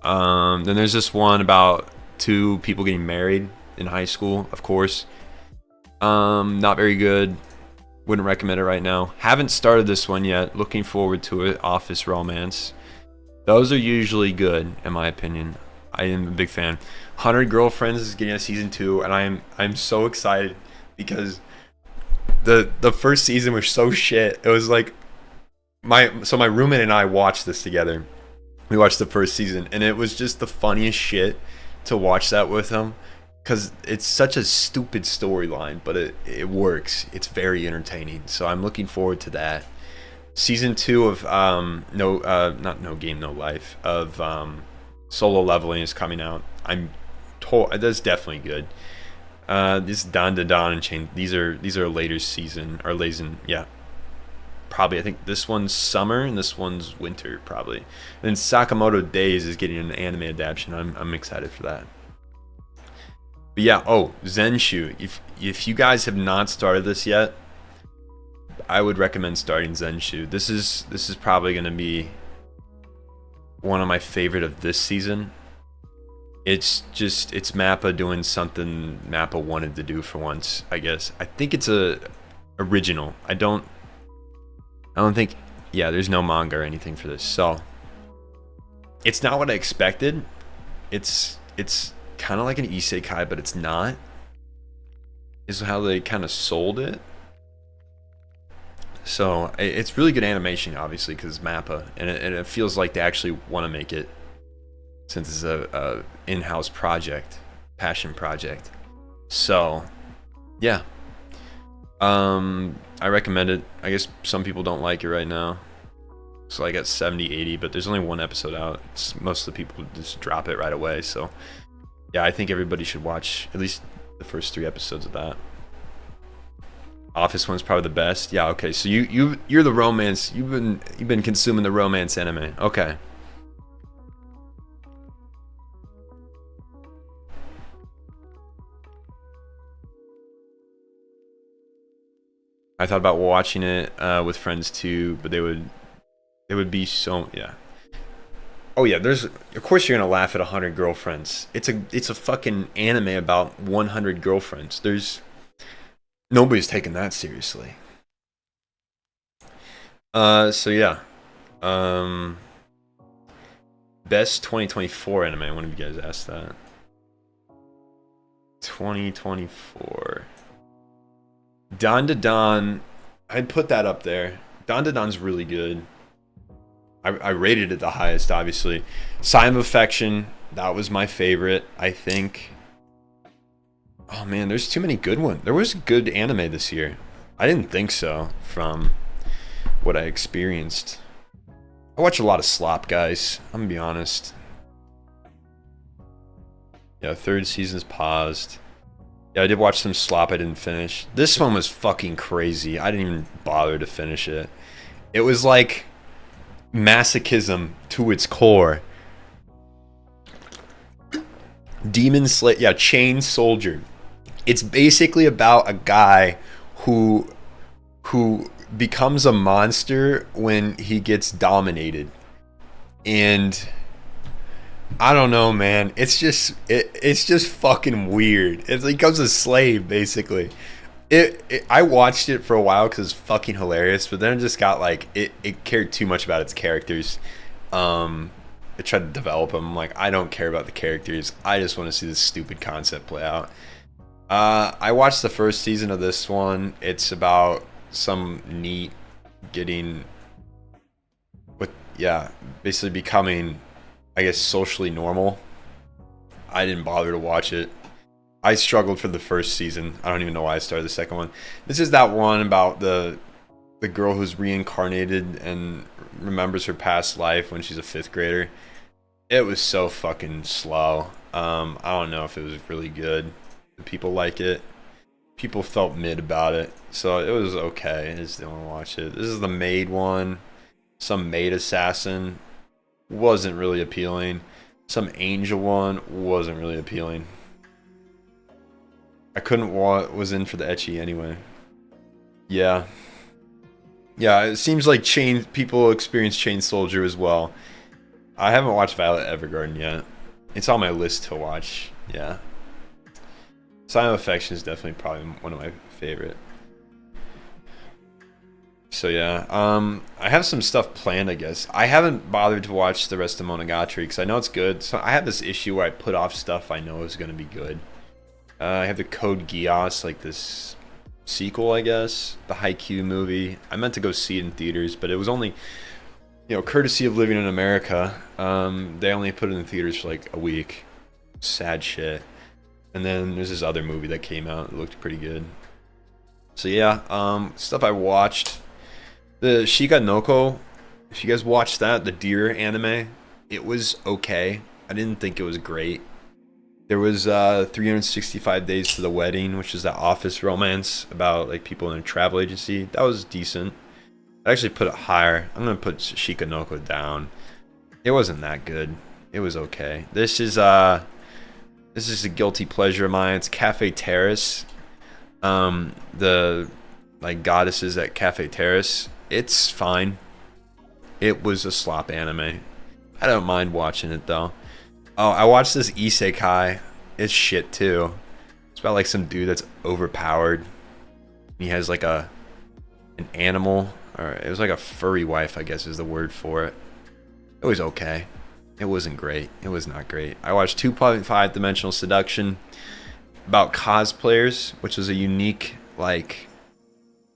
Then there's this one about 2 people getting married in high school, of course. Not very good. Wouldn't recommend it right now. Haven't started this one yet. Looking forward to it. Office romance. Those are usually good, in my opinion. I am a big fan. 100 Girlfriends is getting a season 2, and I'm so excited because the first season was so shit. It was like my roommate and I watched this together. We watched the first season, and it was just the funniest shit to watch that with him. Because it's such a stupid storyline, but it works. It's very entertaining. So I'm looking forward to that. Season 2 of not No Game No Life of Solo Leveling is coming out. I'm told that's definitely good. This Dan and Chain. These are later season or yeah. Probably I think this one's summer and this one's winter probably. And then Sakamoto Days is getting an anime adaptation. I'm excited for that. But yeah, Zenshu. If you guys have not started this yet, I would recommend starting Zenshu. This is probably going to be one of my favorite of this season. It's Mappa doing something Mappa wanted to do for once, I guess. I think it's a original. I don't think, yeah, there's no manga or anything for this. So it's not what I expected. It's kind of like an isekai, but it's not. Is how they kind of sold it. So it's really good animation, obviously, because it's Mappa, and it feels like they actually want to make it, since it's a in-house project, passion project. So yeah, I recommend it. I guess some people don't like it right now, so I got 70, 80, but there's only one episode out. Most of the people just drop it right away. So yeah, I think everybody should watch at least the first 3 episodes of that. Office one's probably the best. Yeah, okay. So you're the romance. You've been consuming the romance anime. Okay. I thought about watching it with friends too, but they would be so, yeah. Oh yeah, there's, of course you're gonna laugh at 100 girlfriends. It's a fucking anime about 100 girlfriends. Nobody's taking that seriously. So yeah. Best 2024 anime. One of you guys asked that. 2024. Don to Don. I'd put that up there. Don to Don's really good. I rated it the highest, obviously. Sign of Affection. That was my favorite, I think. Oh man, there's too many good ones. There was good anime this year. I didn't think so from what I experienced. I watch a lot of slop, guys. I'm gonna be honest. Yeah, 3rd season's paused. Yeah, I did watch some slop I didn't finish. This one was fucking crazy. I didn't even bother to finish it. It was like masochism to its core. Demon Slayer, yeah, Chain Soldier. It's basically about a guy who becomes a monster when he gets dominated. And I don't know, man. It's just fucking weird. He becomes a slave, basically. I watched it for a while because it's fucking hilarious, but then it just got like it cared too much about its characters. It tried to develop them. I'm like, I don't care about the characters. I just want to see this stupid concept play out. I watched the 1st season of this one. It's about some NEET getting basically becoming, I guess, socially normal. I didn't bother to watch it. I struggled for the 1st season. I don't even know why I started the 2nd one. This is that one about the girl who's reincarnated and remembers her past life when she's a 5th grader. It was so fucking slow. I don't know if it was really good. People like it. People felt mid about it, so it was okay. I just didn't want to watch it. This is the maid one. Some maid assassin wasn't really appealing. Some angel one wasn't really appealing. I couldn't was in for the ecchi anyway. Yeah, it seems like people experience Chain Soldier as well. I haven't watched Violet Evergarden yet. It's on my list to watch. Yeah. Sign of Affection is definitely probably one of my favorite. So yeah, I have some stuff planned, I guess. I haven't bothered to watch the rest of Monogatari because I know it's good. So I have this issue where I put off stuff I know is going to be good. I have the Code Geass, like this sequel, I guess. The Haikyuu movie. I meant to go see it in theaters, but it was only, courtesy of living in America, they only put it in theaters for like a week. Sad shit. And then there's this other movie that came out. It looked pretty good. So yeah, stuff I watched. The Shiganoko, if you guys watched that, the deer anime, it was okay. I didn't think it was great. There was 365 Days to the Wedding, which is that office romance about like people in a travel agency. That was decent. I actually put it higher. I'm gonna put Shikanoko down. It wasn't that good. It was okay. This is a guilty pleasure of mine. It's Cafe Terrace. The like goddesses at Cafe Terrace. It's fine. It was a slop anime. I don't mind watching it though. Oh, I watched this isekai. It's shit too. It's about like some dude that's overpowered. He has like a an animal, or it was like a furry wife, I guess is the word for it. It was okay. It wasn't great. It was not great. I watched 2.5 Dimensional Seduction about cosplayers, which was a unique, like,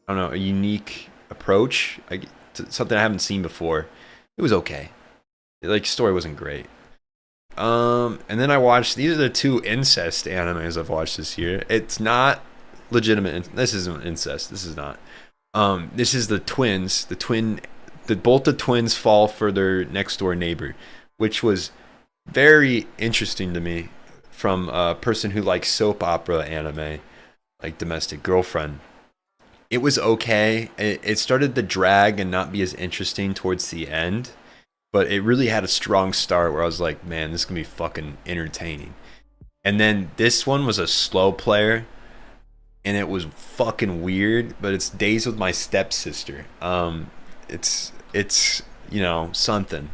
I don't know, a unique approach, to something I haven't seen before. It was okay. Like, story wasn't great. And then I watched, these are the 2 incest animes I've watched this year. It's not legitimate. This isn't incest. This is not. This is the twins. Both the twins fall for their next door neighbor, which was very interesting to me from a person who likes soap opera anime, like Domestic Girlfriend. It was okay. It started to drag and not be as interesting towards the end, but it really had a strong start where I was like, man, this is gonna be fucking entertaining. And then this one was a slow player, and it was fucking weird, but it's Days with My Stepsister. It's you know, something.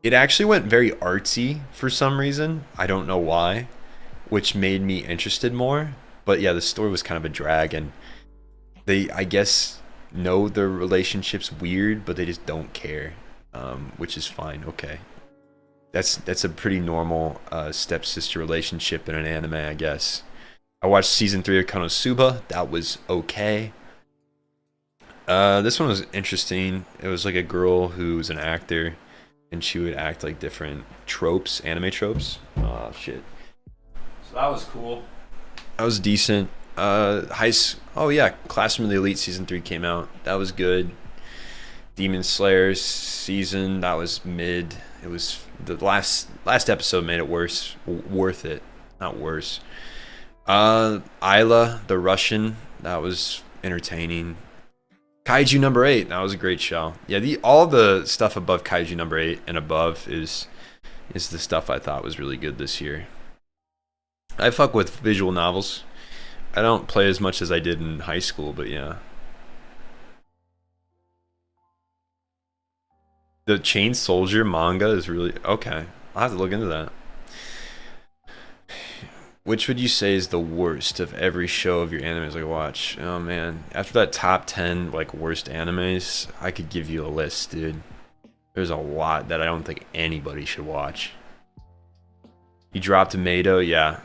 It actually went very artsy for some reason. I don't know why, which made me interested more. But yeah, the story was kind of a drag, and they, I guess, know their relationship's weird, but they just don't care, which is fine. Okay, that's a pretty normal stepsister relationship in an anime, I guess. I watched season 3 of Konosuba. That was okay. This one was interesting. It was like a girl who was an actor, and she would act like different tropes, anime tropes. Oh shit. So that was cool. That was decent. Oh yeah, Classroom of the Elite season 3 came out. That was good. Demon Slayer season, that was mid. It was the last episode made it worth it, not worse. Isla, the Russian, that was entertaining. Kaiju number 8, that was a great show. Yeah, all the stuff above Kaiju number 8 and above is the stuff I thought was really good this year. I fuck with visual novels. I don't play as much as I did in high school, but yeah. The Chain Soldier manga is really okay. I'll have to look into that. Which would you say is the worst of every show of your animes I watch? Oh man, after that top 10 like worst animes, I could give you a list, dude. There's a lot that I don't think anybody should watch. You dropped Tomato, yeah.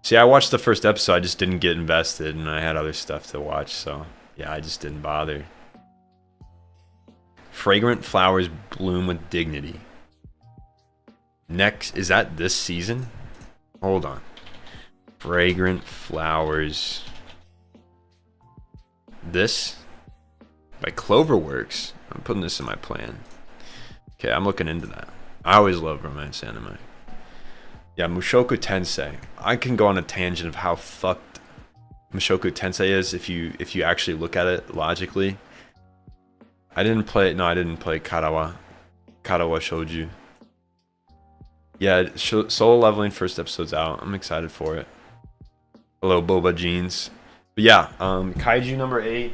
See, I watched the first episode, I just didn't get invested, and I had other stuff to watch, so yeah, I just didn't bother. Fragrant Flowers Bloom with Dignity. Next, is that this season? Hold on. Fragrant Flowers. This? By Cloverworks. I'm putting this in my plan. Okay, I'm looking into that. I always love romance anime. Yeah, Mushoku Tensei. I can go on a tangent of how fucked Mushoku Tensei is if you actually look at it logically. I didn't play Karawa Shouju. Yeah, Solo Leveling first episode's out. I'm excited for it. Hello, Boba Jeans. But yeah, Kaiju number 8.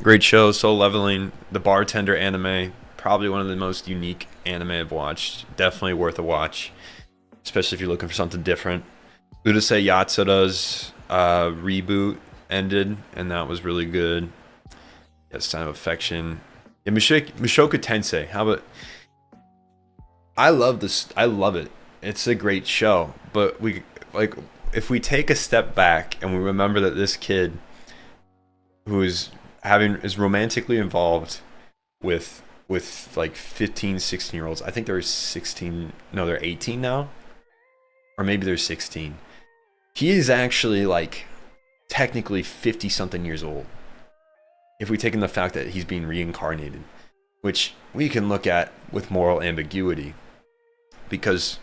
Great show, Solo Leveling. The Bartender anime. Probably one of the most unique anime I've watched. Definitely worth a watch. Especially if you're looking for something different. Urusei Yatsura's reboot ended, and that was really good. Yeah, Sign of Affection. Yeah, Mushoku Tensei. How about... I love this. I love it. It's a great show. But if we take a step back and we remember that this kid who is romantically involved with like 15, 16-year-olds. I think they're 16. No, they're 18 now. Or maybe they're 16. He is actually like technically 50 something years old. If we take in the fact that he's being reincarnated, which we can look at with moral ambiguity. Because,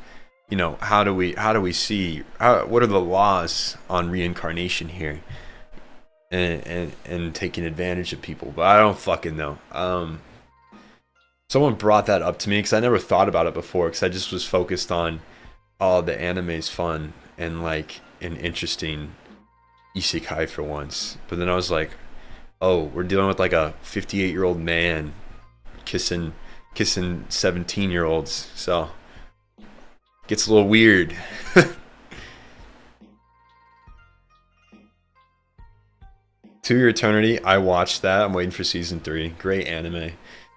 you know, how do we see what are the laws on reincarnation here, and taking advantage of people? But I don't fucking know. Someone brought that up to me because I never thought about it before because I just was focused on, oh, the anime's fun and like an interesting isekai for once. But then I was like, oh, we're dealing with like a 58-year-old man kissing 17-year-olds, so gets a little weird. To Your Eternity, I watched that. I'm waiting for season 3. Great anime.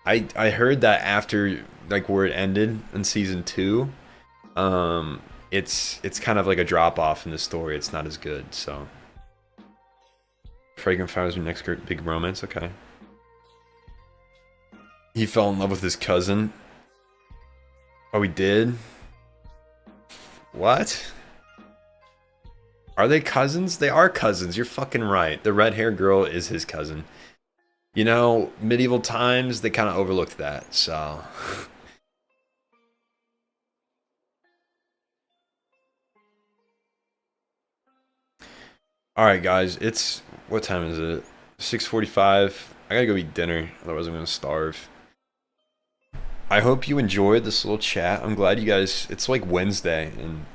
I heard that after like where it ended in season 2, it's kind of like a drop off in the story. It's not as good. So, Fragrant Fire was your next big romance. Okay. He fell in love with his cousin. Oh, he did? What? Are they cousins? They are cousins. You're fucking right. The red-haired girl is his cousin. You know, medieval times, they kind of overlooked that, so... Alright, guys, it's... What time is it? 6:45. I gotta go eat dinner, otherwise I'm gonna starve. I hope you enjoyed this little chat. I'm glad you guys... It's like Wednesday, and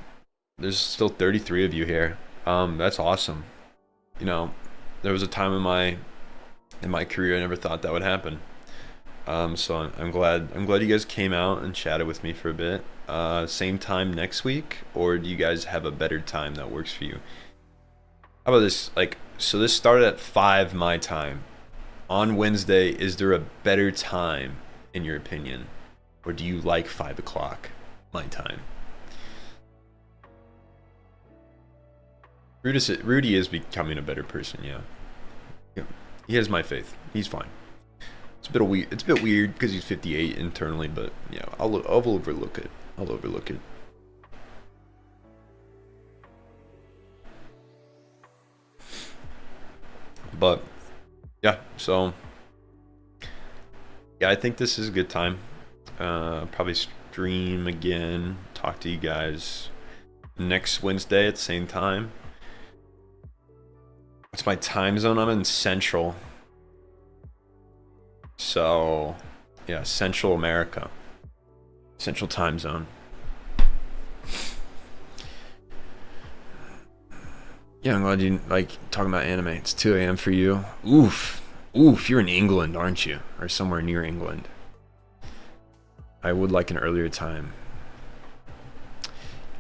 there's still 33 of you here. That's awesome. You know, there was a time in my career I never thought that would happen. So I'm glad you guys came out and chatted with me for a bit. Same time next week, or do you guys have a better time that works for you? How about this? Like, so this started at 5 my time. On Wednesday, is there a better time in your opinion, or do you like 5 o'clock my time? Rudy is becoming a better person, yeah. He has my faith. He's fine. It's a bit weird. It's a bit weird because he's 58 internally, but yeah, I'll overlook it. I'll overlook it. But yeah, so yeah, I think this is a good time. Probably stream again. Talk to you guys next Wednesday at the same time. What's my time zone? I'm in Central. So, yeah, Central America. Central time zone. Yeah, I'm glad you like talking about anime. It's 2 a.m. for you. Oof. Oof, you're in England, aren't you? Or somewhere near England. I would like an earlier time.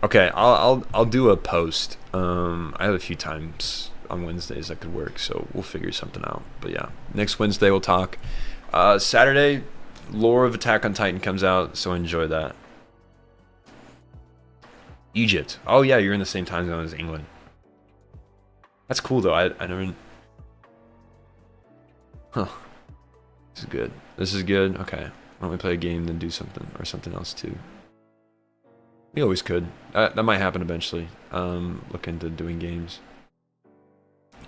Okay, I'll do a post. I have a few times on Wednesdays that could work, so we'll figure something out. But yeah, next Wednesday we'll talk. Saturday, Lore of Attack on Titan comes out, so enjoy that. Egypt. Oh yeah, you're in the same time zone as England. That's cool though. I never. Huh. This is good. This is good. Okay. Why don't we play a game then do something or something else too? We always could. That might happen eventually. Look into doing games.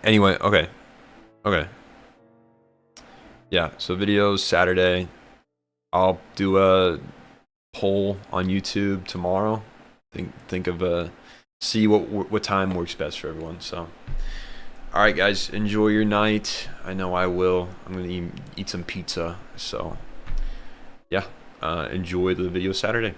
Anyway, okay. Okay. Yeah, so videos Saturday. I'll do a poll on YouTube tomorrow. Think of see what time works best for everyone. So, all right, guys, enjoy your night. I know I will. I'm gonna eat some pizza. So, yeah, enjoy the video Saturday.